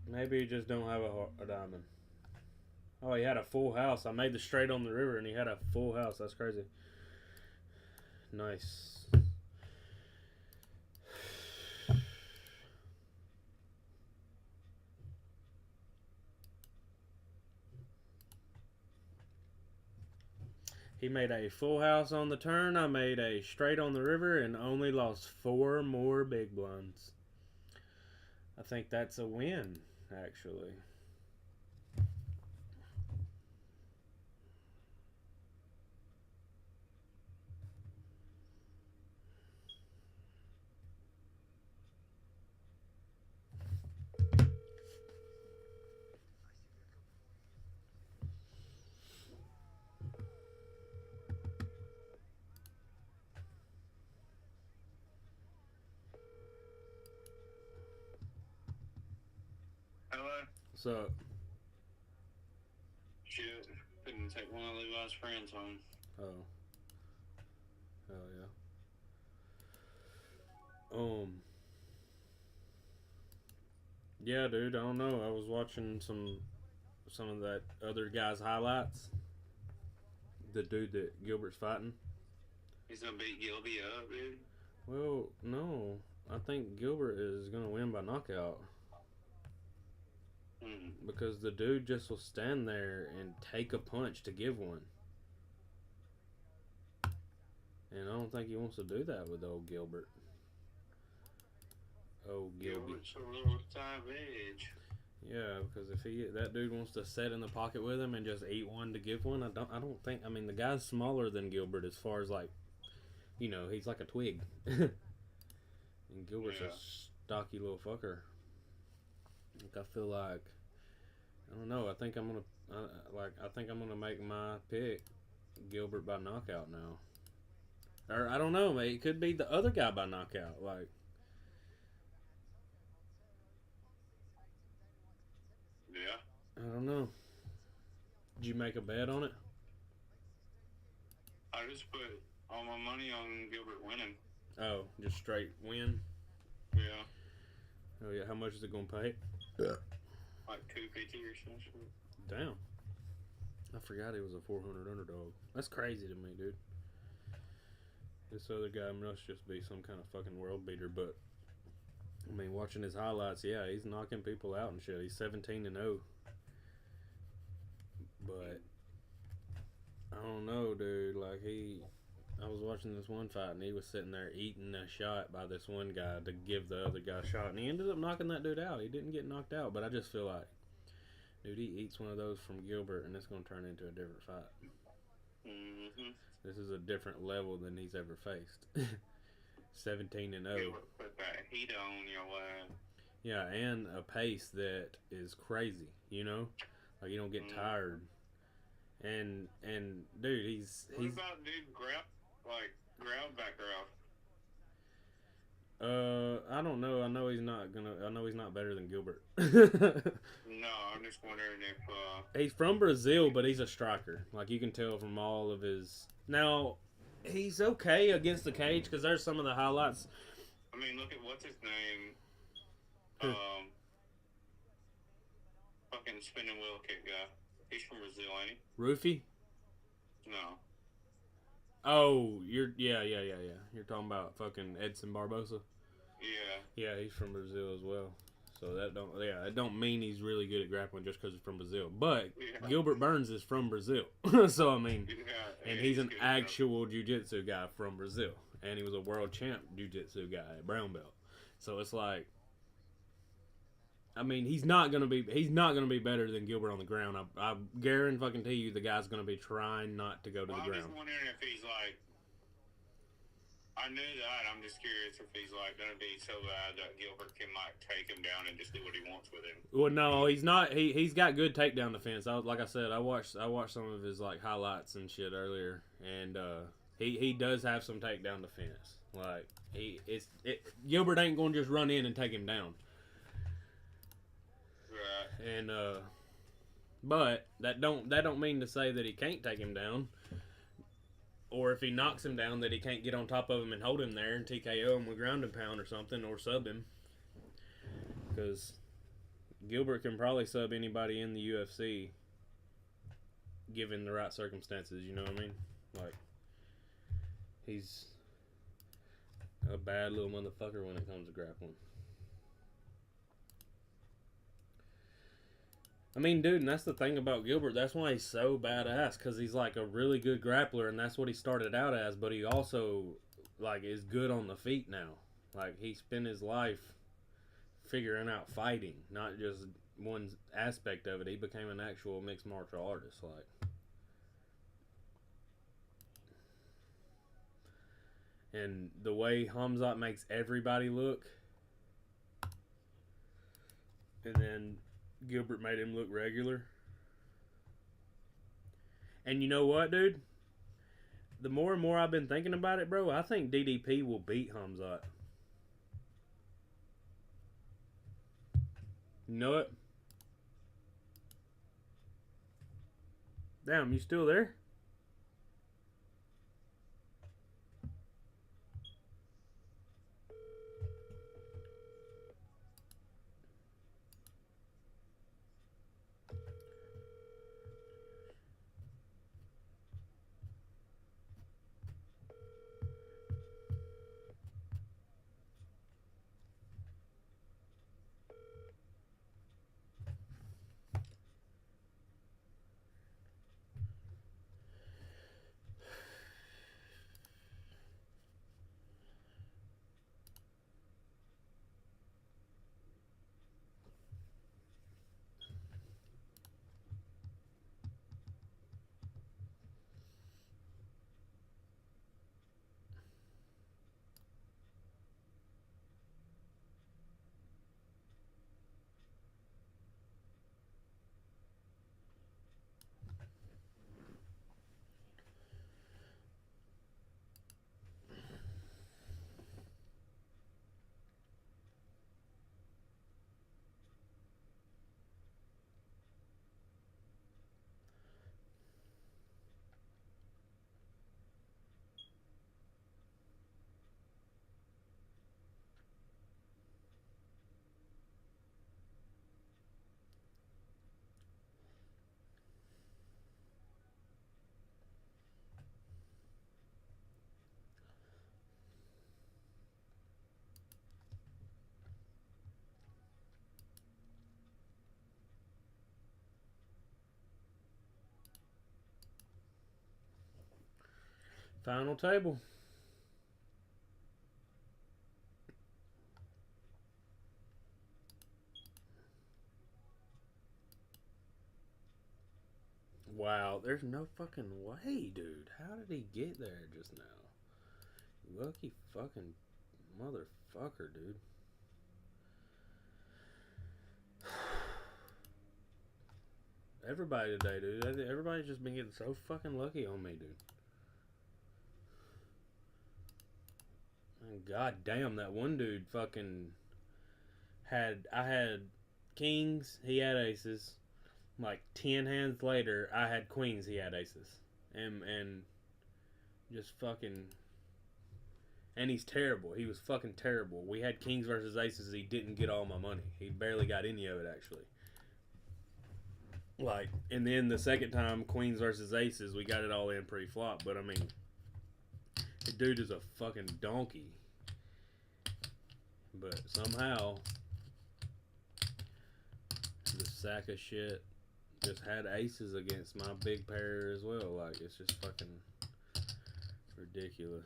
Maybe he just don't have a diamond. Oh, he had a full house. I made the straight on the river, and he had a full house. That's crazy. Nice. He made a full house on the turn. I made a straight on the river and only lost 4 more big blinds. I think that's a win, actually. Hello? What's up? Shit, couldn't take one of Levi's friends home. Oh. Hell yeah. Yeah, dude, I don't know. I was watching some of that other guy's highlights. The dude that Gilbert's fighting. He's gonna beat Gilby up, dude. Well, no. I think Gilbert is gonna win by knockout. Because the dude just will stand there and take a punch to give one. And I don't think he wants to do that with old Gilbert. Old Gilby. Gilbert's a little savage. Yeah, because if that dude wants to sit in the pocket with him and just eat one to give one, I don't think. I mean, the guy's smaller than Gilbert as far as like, you know, he's like a twig. And Gilbert's a stocky little fucker. Like, I feel like, I don't know. I think I'm gonna make my pick Gilbert by knockout now. Or I don't know, mate. It could be the other guy by knockout. Like, yeah. I don't know. Did you make a bet on it? I just put all my money on Gilbert winning. Oh, just straight win? Yeah. Oh yeah. How much is it gonna pay? Like $250 or something. Damn. I forgot he was a 400 underdog. That's crazy to me, dude. This other guy must just be some kind of fucking world beater, but I mean, watching his highlights, yeah, he's knocking people out and shit. He's 17-0. But I don't know, dude. Like, I was watching this one fight, and he was sitting there eating a shot by this one guy to give the other guy a shot, and he ended up knocking that dude out. He didn't get knocked out, but I just feel like, dude, he eats one of those from Gilbert, and it's going to turn into a different fight. Mm-hmm. This is a different level than he's ever faced. 17-0. Gilbert put that heat on your ass. Yeah, and a pace that is crazy, you know? Like, you don't get tired. And dude, he's What about dude ground back off? I don't know. I know he's not better than Gilbert. No, I'm just wondering if He's from Brazil, but he's a striker. Like, you can tell from all of his. Now, he's okay against the cage because there's some of the highlights. I mean, look at what's his name. Fucking spinning wheel kick guy. He's from Brazil, ain't he? Rufy? No. Oh, you're You're talking about fucking Edson Barbosa. Yeah. Yeah, he's from Brazil as well. So it don't mean he's really good at grappling just because he's from Brazil. But Gilbert Burns is from Brazil, so I mean, and he's an actual jiu-jitsu guy from Brazil, and he was a world champ jiu-jitsu guy at brown belt. So it's like, I mean, he's not gonna be better than Gilbert on the ground. I guarantee you the guy's gonna be trying not to go to the I'm ground. just wondering if he's like. I knew that. I'm just curious if he's like gonna be so bad that Gilbert can like take him down and just do what he wants with him. Well, no, he's not. He's got good takedown defense. Like I said, I watched some of his like highlights and shit earlier, and he does have some takedown defense. Like Gilbert ain't gonna just run in and take him down. Right. And but that don't mean to say that he can't take him down. Or if he knocks him down, that he can't get on top of him and hold him there and TKO him with ground and pound or something, or sub him. Because Gilbert can probably sub anybody in the UFC, given the right circumstances. You know what I mean? Like, he's a bad little motherfucker when it comes to grappling. I mean, dude, and that's the thing about Gilbert. That's why he's so badass, because he's like a really good grappler, and that's what he started out as. But he also like is good on the feet now. Like, he spent his life figuring out fighting, not just one aspect of it. He became an actual mixed martial artist. Like, and the way Hamzat makes everybody look, and then Gilbert made him look regular. And you know what, dude? The more and more I've been thinking about it, bro, I think DDP will beat Hamzat. You know it? Damn, you still there? Final table. Wow, there's no fucking way, dude. How did he get there just now? Lucky fucking motherfucker, dude. Everybody today, dude. Everybody's just been getting so fucking lucky on me, dude. And god damn, that one dude fucking had... I had kings, he had aces. Like 10 hands later, I had queens, he had aces. And just fucking... And he's terrible. He was fucking terrible. We had kings versus aces, he didn't get all my money. He barely got any of it, actually. Like, and then the second time, queens versus aces, we got it all in pre-flop. But, I mean, the dude is a fucking donkey. But somehow, the sack of shit just had aces against my big pair as well. Like, it's just fucking ridiculous.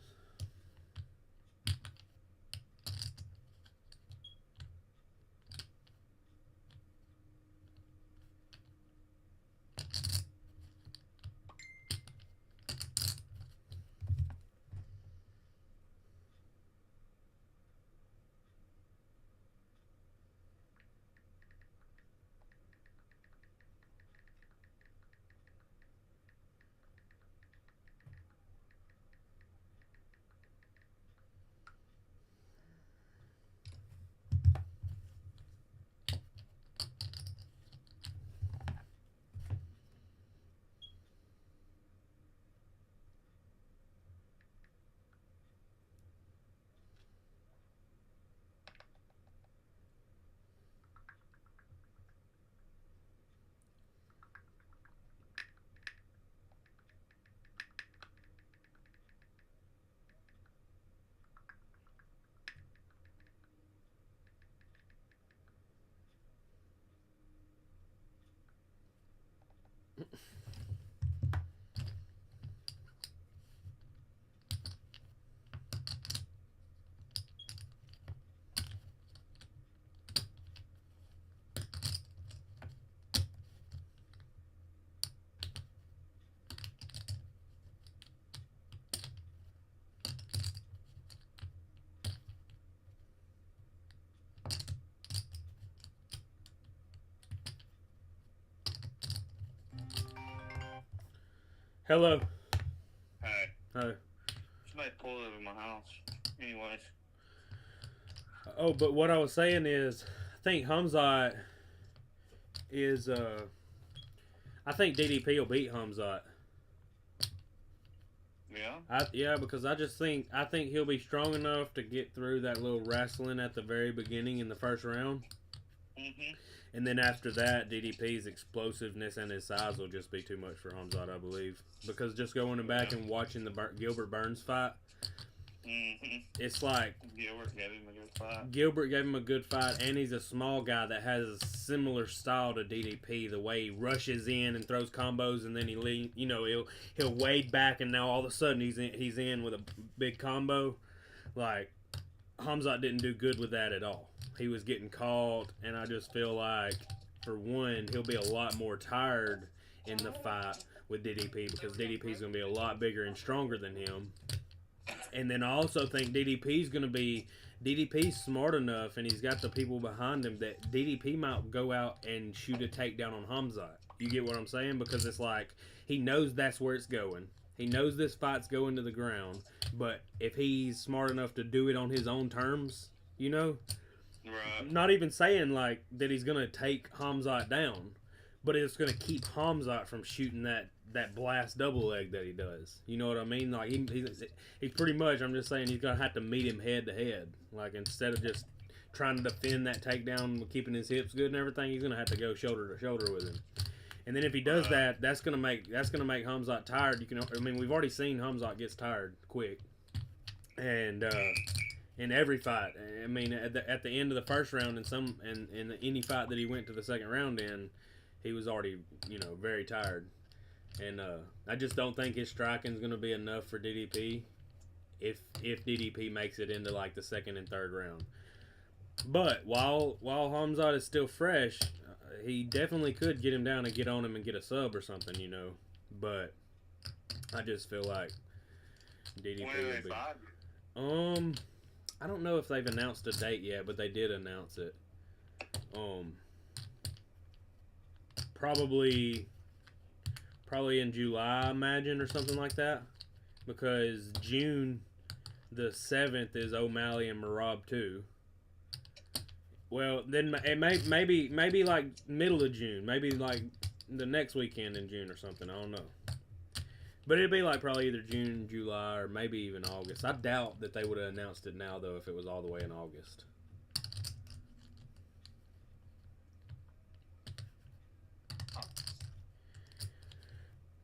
Hello. Hey. Hey. Somebody pulled over my house. Anyways. Oh, but what I was saying is, I think Hamzat is, I think DDP will beat Hamzat. Yeah? Yeah, because I think he'll be strong enough to get through that little wrestling at the very beginning in the first round. Mm-hmm. And then after that, DDP's explosiveness and his size will just be too much for Hamzat, I believe. Because just going back and watching the Gilbert Burns fight, it's like Gilbert gave him a good fight. Gilbert gave him a good fight, and he's a small guy that has a similar style to DDP. The way he rushes in and throws combos, and then he'll wade back, and now all of a sudden he's in with a big combo. Like, Hamzat didn't do good with that at all. He was getting caught, and I just feel like, for one, he'll be a lot more tired in the fight with DDP because DDP's going to be a lot bigger and stronger than him. And then I also think DDP's smart enough, and he's got the people behind him, that DDP might go out and shoot a takedown on Hamzat. You get what I'm saying? Because it's like, he knows that's where it's going. He knows this fight's going to the ground, but if he's smart enough to do it on his own terms, you know? Right. Not even saying like that he's gonna take Hamzat down, but it's gonna keep Hamzat from shooting that blast double leg that he does. You know what I mean? Like he's pretty much. I'm just saying he's gonna have to meet him head to head. Like instead of just trying to defend that takedown, keeping his hips good and everything, he's gonna have to go shoulder to shoulder with him. And then if he does that, that's gonna make Hamzat tired. We've already seen Hamzat gets tired quick, and. In every fight, I mean, at the end of the first round, in any fight that he went to the second round in, he was already, very tired. And I just don't think his striking is going to be enough for DDP if DDP makes it into like the second and third round. But while Hamzat is still fresh, he definitely could get him down and get on him and get a sub or something, you know. But I just feel like DDP would be. I don't know if they've announced a date yet, but they did announce it. Probably in July, I imagine, or something like that, because June the 7th is O'Malley and Marab too. Well, then it maybe like middle of June, maybe like the next weekend in June or something. I don't know. But it'd be like probably either June, July, or maybe even August. I doubt that they would have announced it now, though, if it was all the way in August.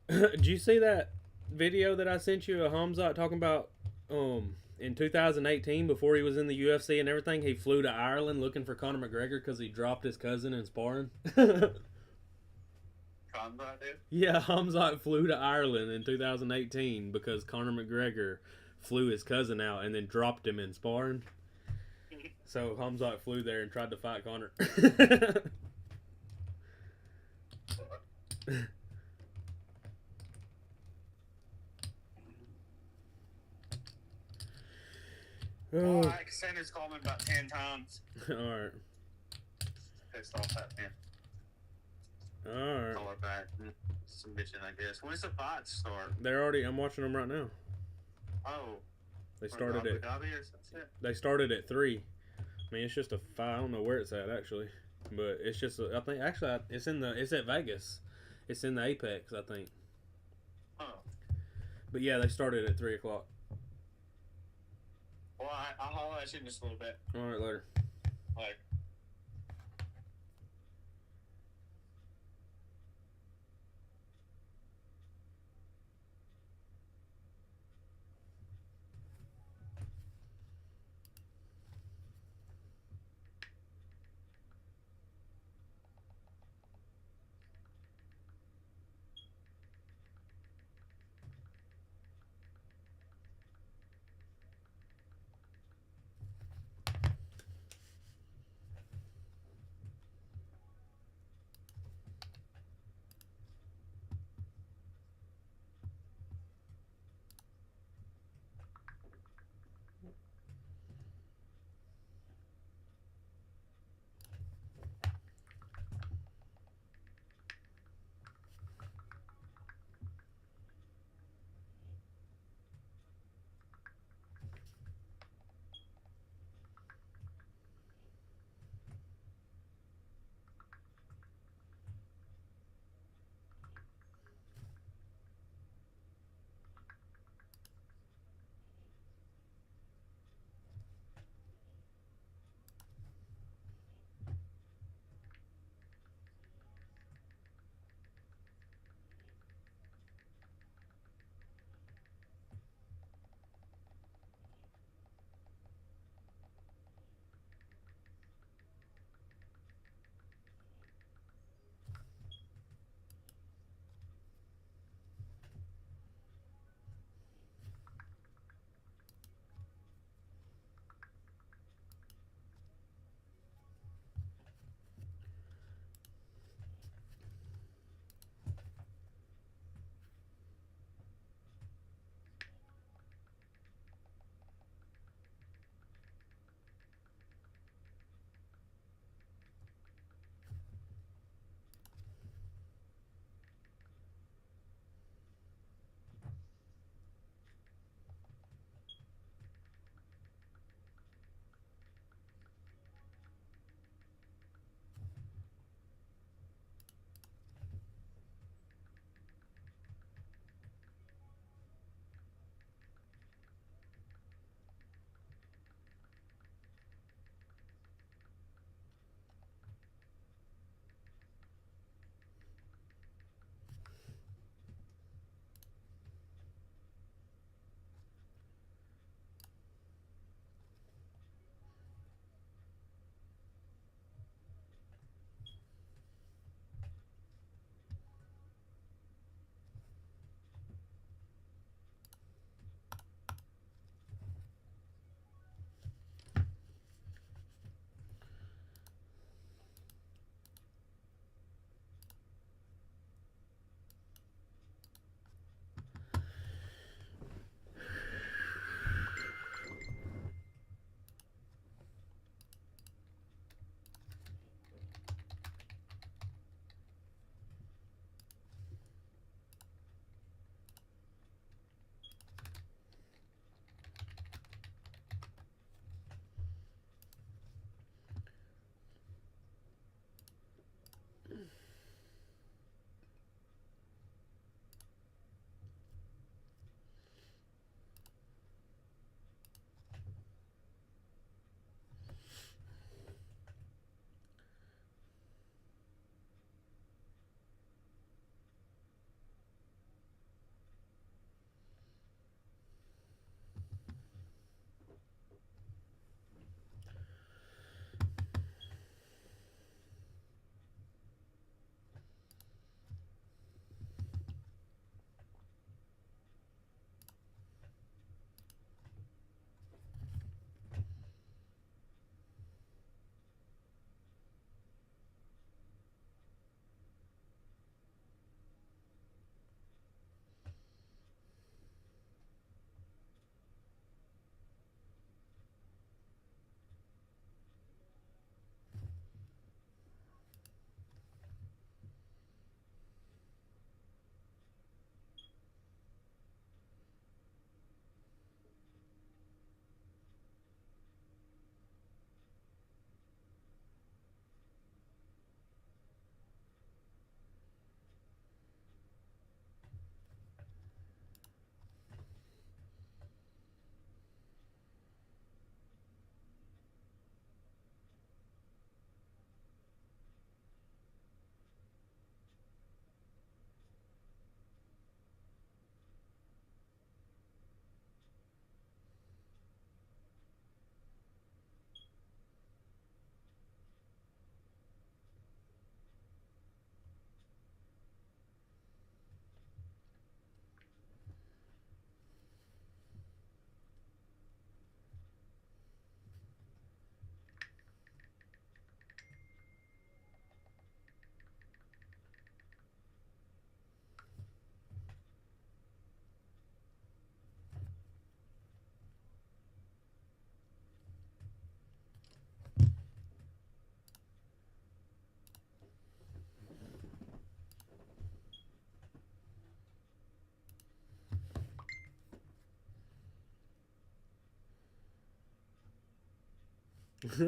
Did you see that video that I sent you of Hamzat talking about in 2018, before he was in the UFC and everything, he flew to Ireland looking for Conor McGregor because he dropped his cousin in sparring? Hamzat did? Yeah, Hamzat flew to Ireland in 2018 because Conor McGregor flew his cousin out and then dropped him in sparring. So Hamzat flew there and tried to fight Conor. Oh, Sanders called me about 10 times. Alright. Pissed off that man. Alright. Call her back. Some bitching, I guess. When's the fight start? I'm watching them right now. Oh. They started Abu at Dhabi or something? They started at 3. I mean, it's just a 5. I don't know where it's at actually, but it's just I think actually it's at Vegas. It's in the Apex, I think. Oh. But yeah, they started at 3 o'clock. Well, I'll holler at you in just a little bit. All right, later. Later. That's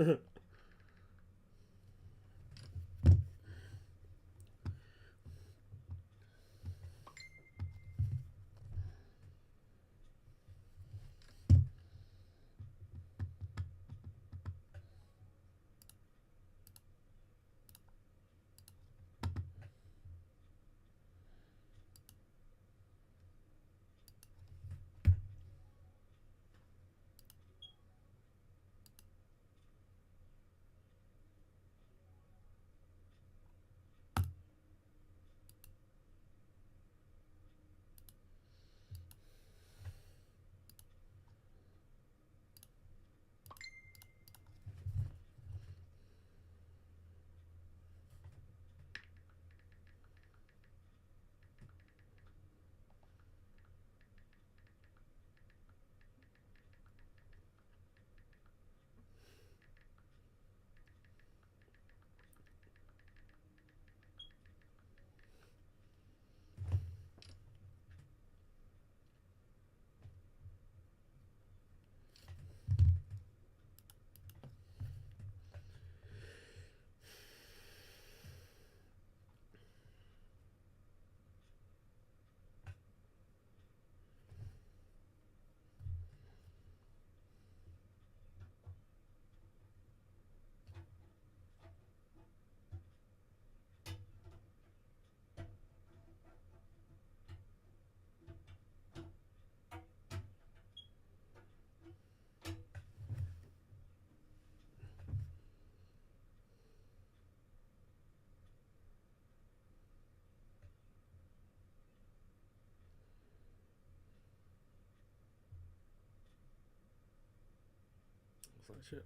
that shit.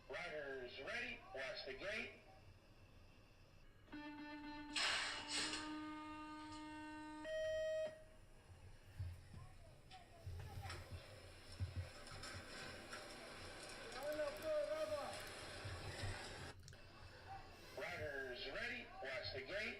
Riders ready, watch the gate. Riders ready, watch the gate.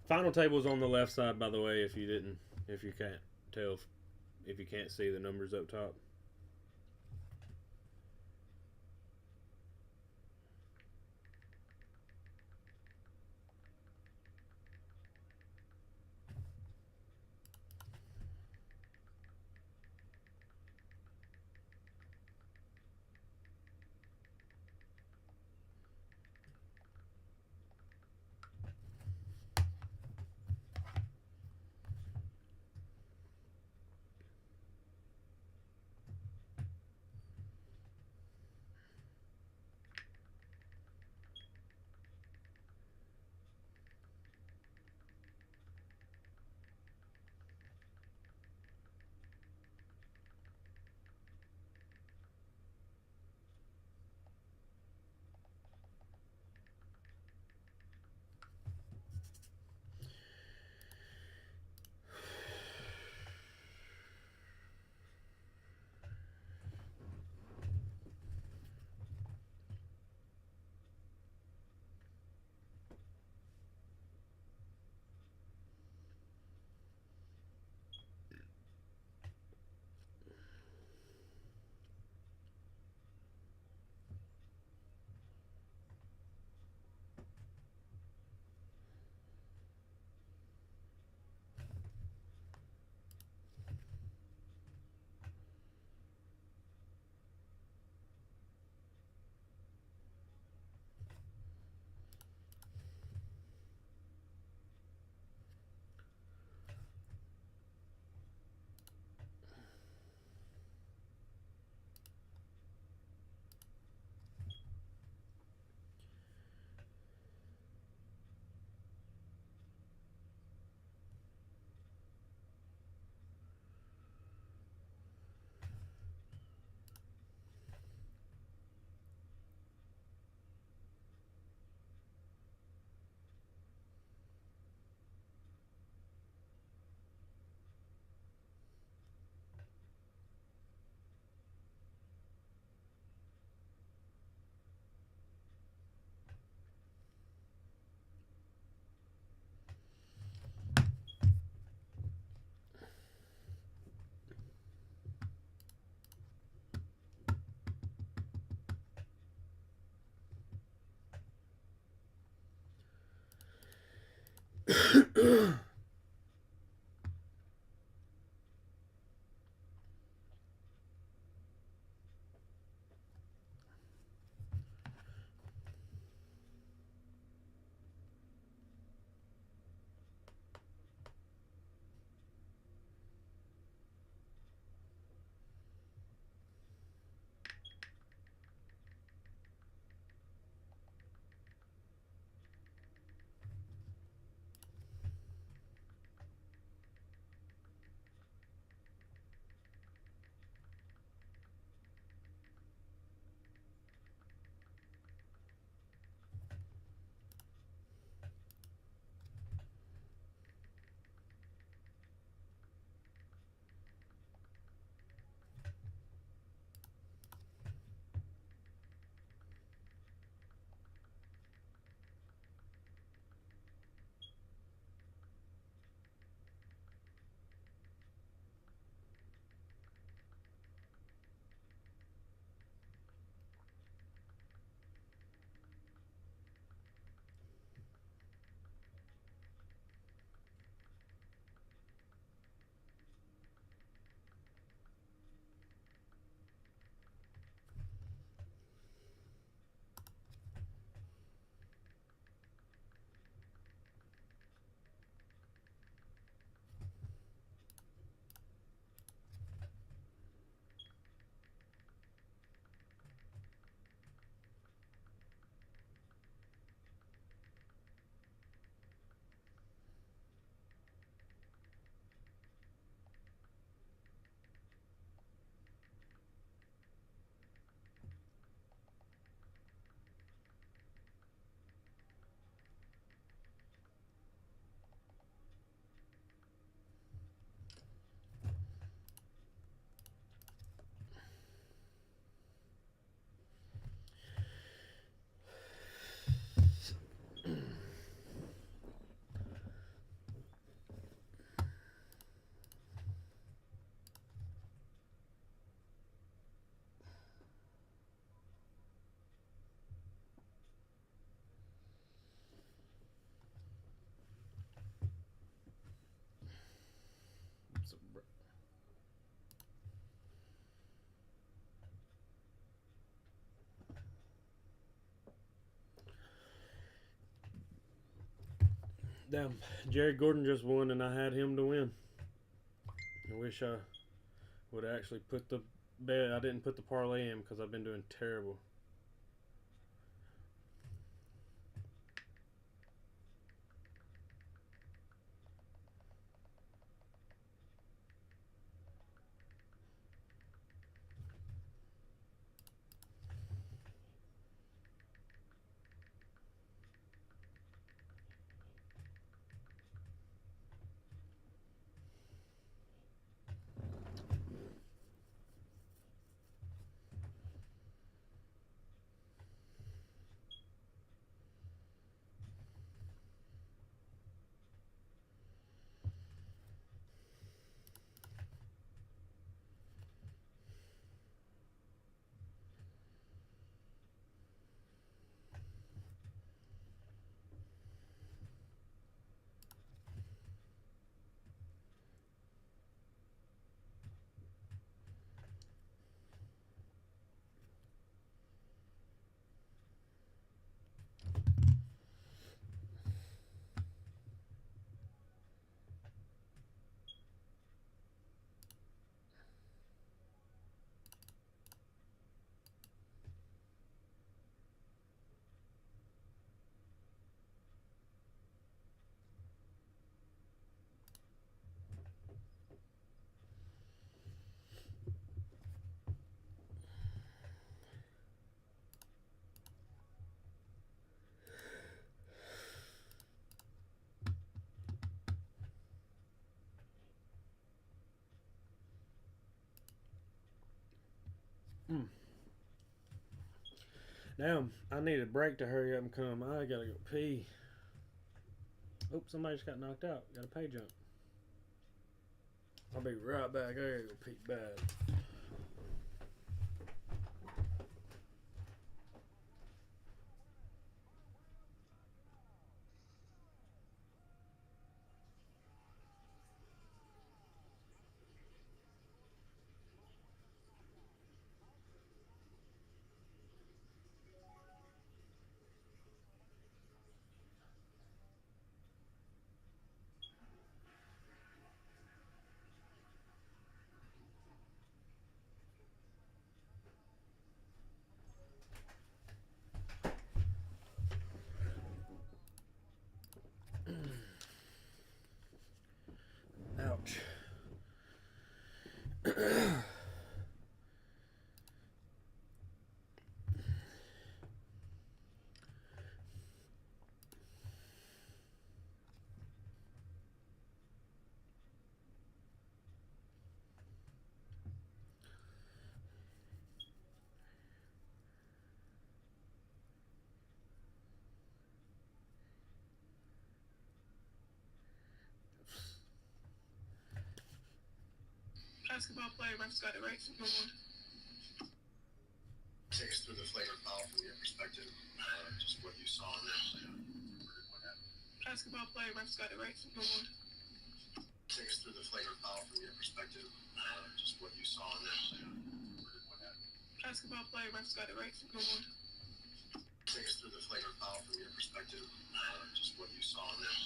Final table's on the left side, by the way, if you can't tell, if you can't see the numbers up top. Damn, Jared Gordon just won, and I had him to win. I wish I would actually put the bet. I didn't put the parlay in because I've been doing terrible. Damn, I need a break to hurry up and come. I gotta go pee. Oops, somebody just got knocked out. Got a pay jump. I'll be right back. I gotta go pee bad. Ouch. Basketball play, refs got it right. Move on. Take us through the flavor foul from your perspective, just what you saw in there. What happened? Basketball play, refs got it right. Move on. Take us through the flavor foul from your perspective, just what you saw in there. What happened? Basketball play, refs got it right. Move on. Take us through the flavor foul from your perspective, just what you saw in there.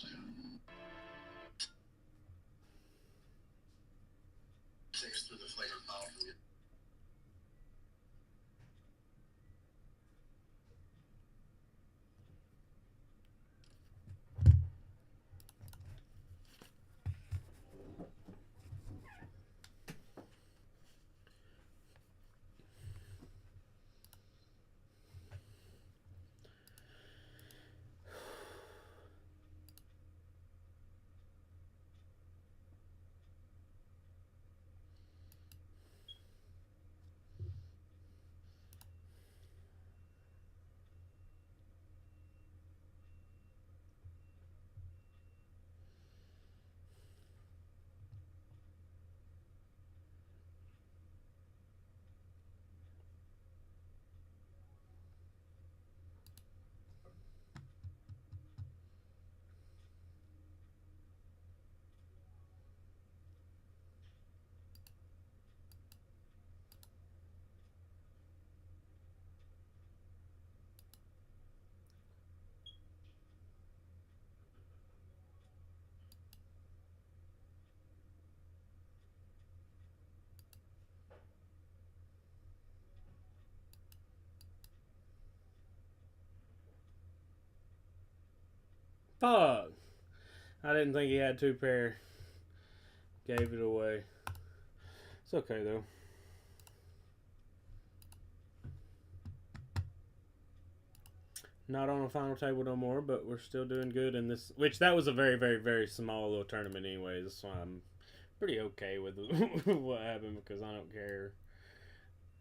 Take us through the flavor foul from your Fuck. I didn't think he had 2 pair. Gave it away. It's okay though. Not on a final table no more, but we're still doing good in this. Which that was a very, very, very small little tournament anyways, so I'm pretty okay with what happened because I don't care.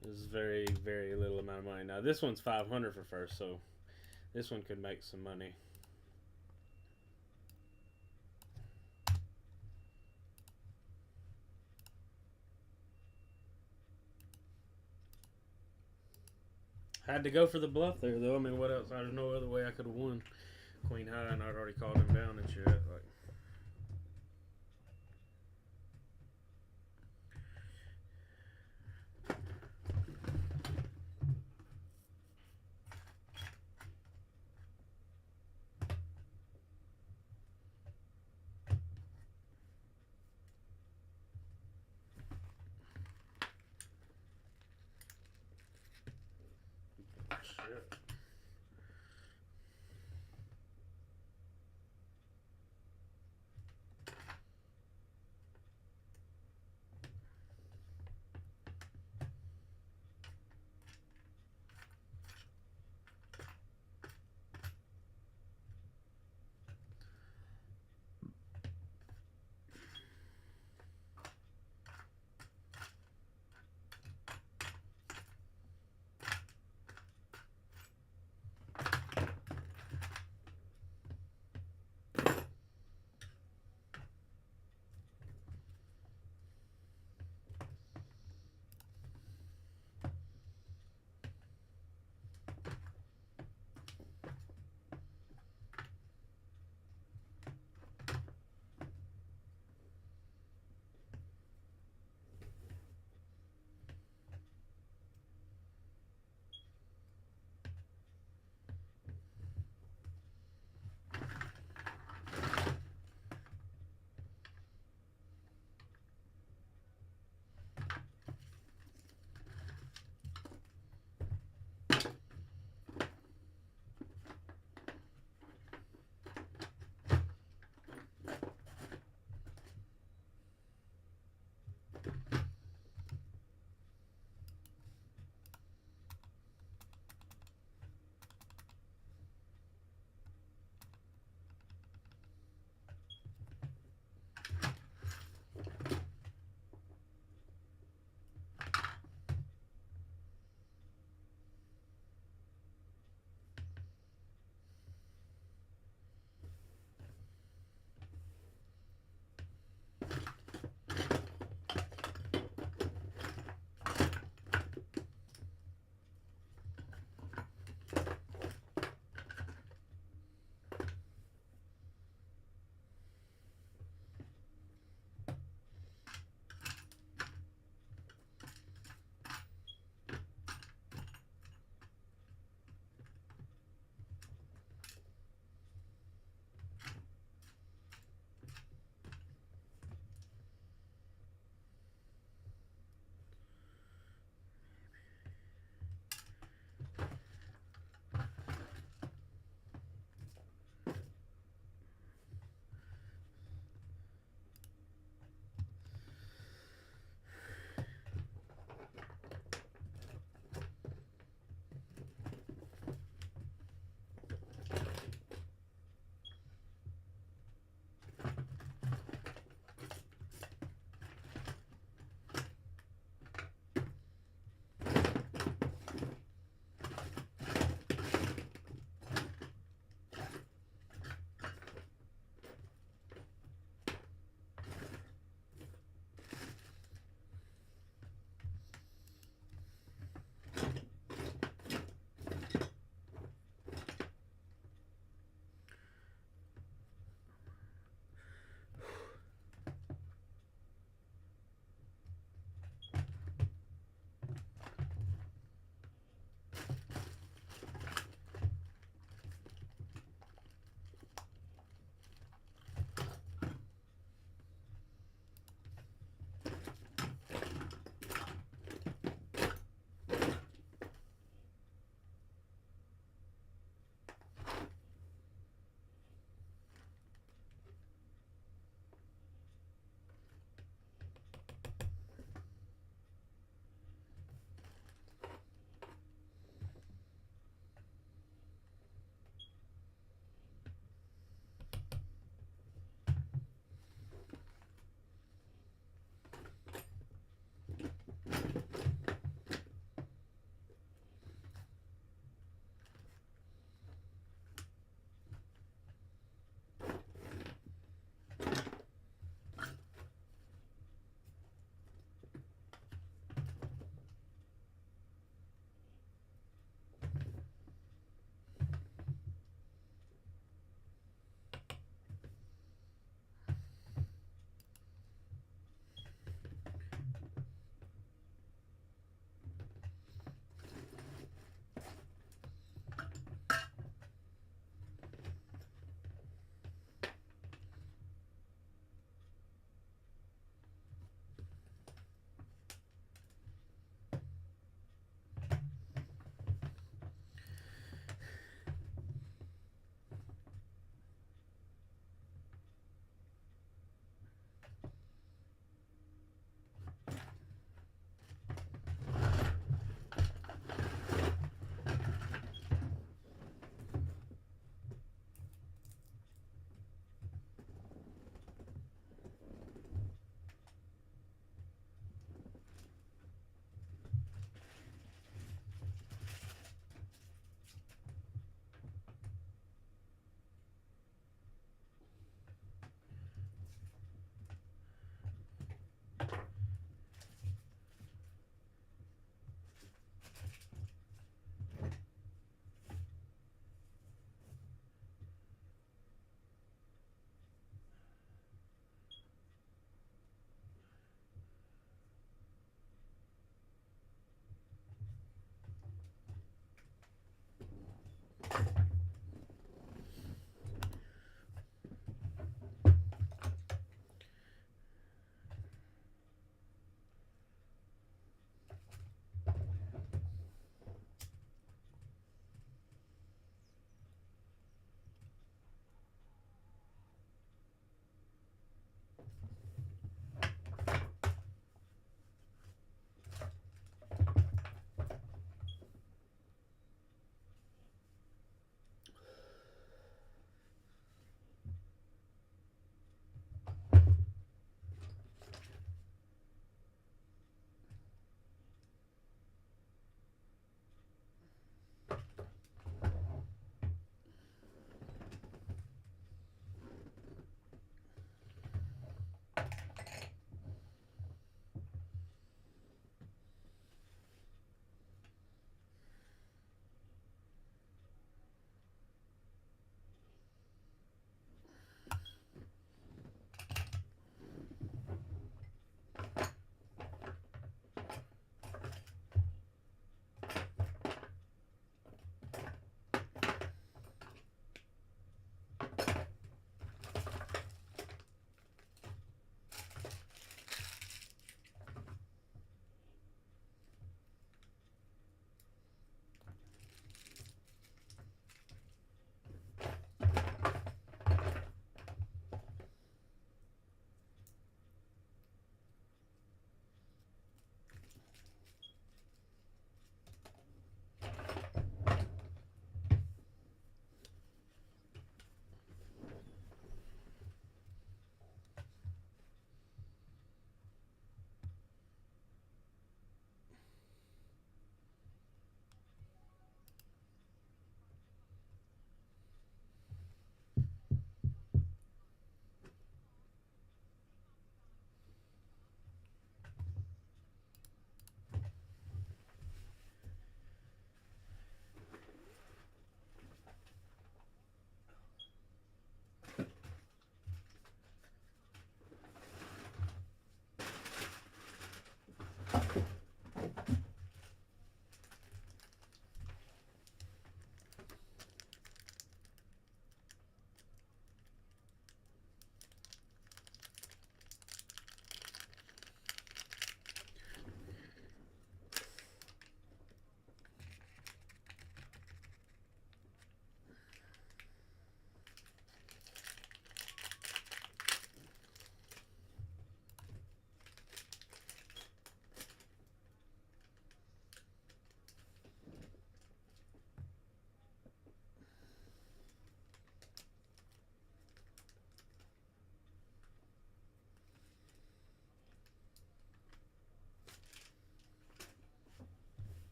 It was very, very little amount of money. Now this one's 500 for first, so this one could make some money. Had to go for the bluff there, though. I mean, what else? There's no other way I could have won Queen High, and I'd already called him down and shit. Like, shit.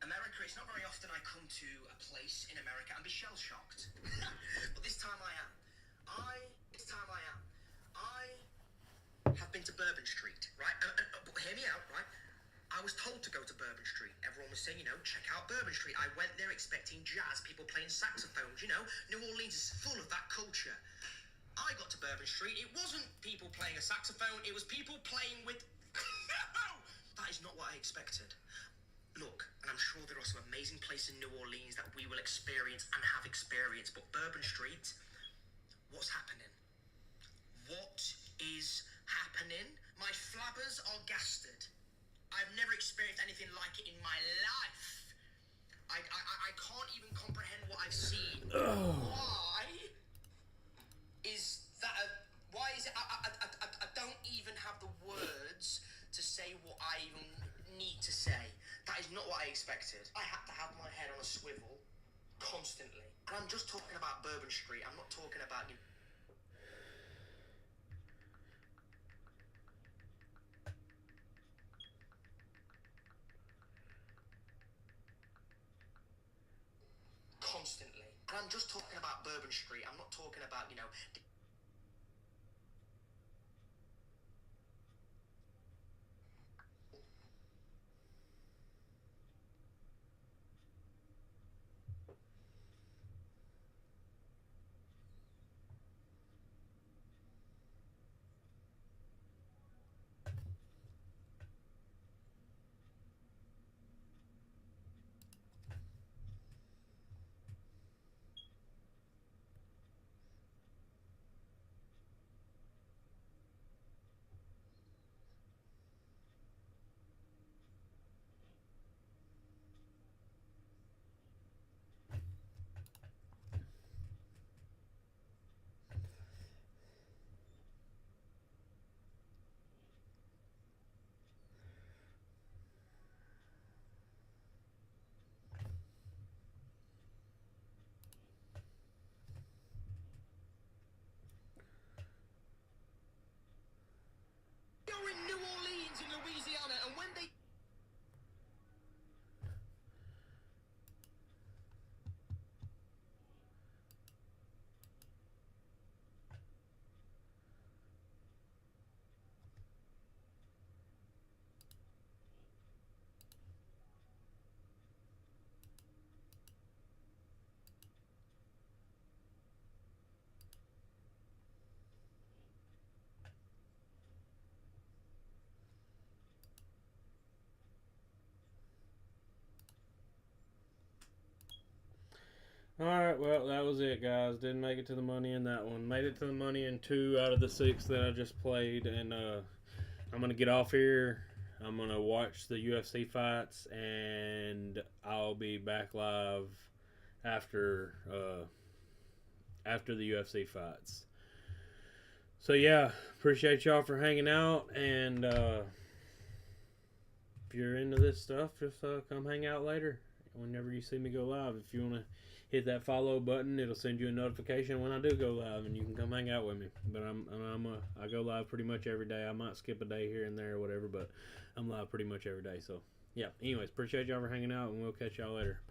America, it's not very often I come to a place in America and be shell-shocked. But this time I am. I have been to Bourbon Street, right? But hear me out, right? I was told to go to Bourbon Street. Everyone was saying, you know, check out Bourbon Street. I went there expecting jazz, people playing saxophones, you know. New Orleans is full of that culture. I got to Bourbon Street. It wasn't people playing a saxophone. It was people playing with... That is not what I expected. Look, and I'm sure there are some amazing places in New Orleans that we will experience and have experienced, but Bourbon Street, what's happening? What is happening? My flabbers are gasted. I've never experienced anything like it in my life. I can't even comprehend what I've seen. Why is that? Why is it? I don't even have the words to say what I even need to say. That is not what I expected. I had to have my head on a swivel constantly. And I'm just talking about Bourbon Street. I'm not talking about... Constantly. And I'm just talking about Bourbon Street. I'm not talking about, you know... You're in New Orleans in Louisiana, and when they... Alright, well, that was it, guys. Didn't make it to the money in that one. Made it to the money in 2 out of the 6 that I just played. And I'm going to get off here. I'm going to watch the UFC fights. And I'll be back live after the UFC fights. So, yeah. Appreciate y'all for hanging out. And if you're into this stuff, just come hang out later. Whenever you see me go live. If you want to hit that follow button, it'll send you a notification when I do go live, and you can come hang out with me. But I go live pretty much every day. I might skip a day here and there or whatever, but I'm live pretty much every day. So yeah. Anyways, appreciate y'all for hanging out, and we'll catch y'all later. Peace.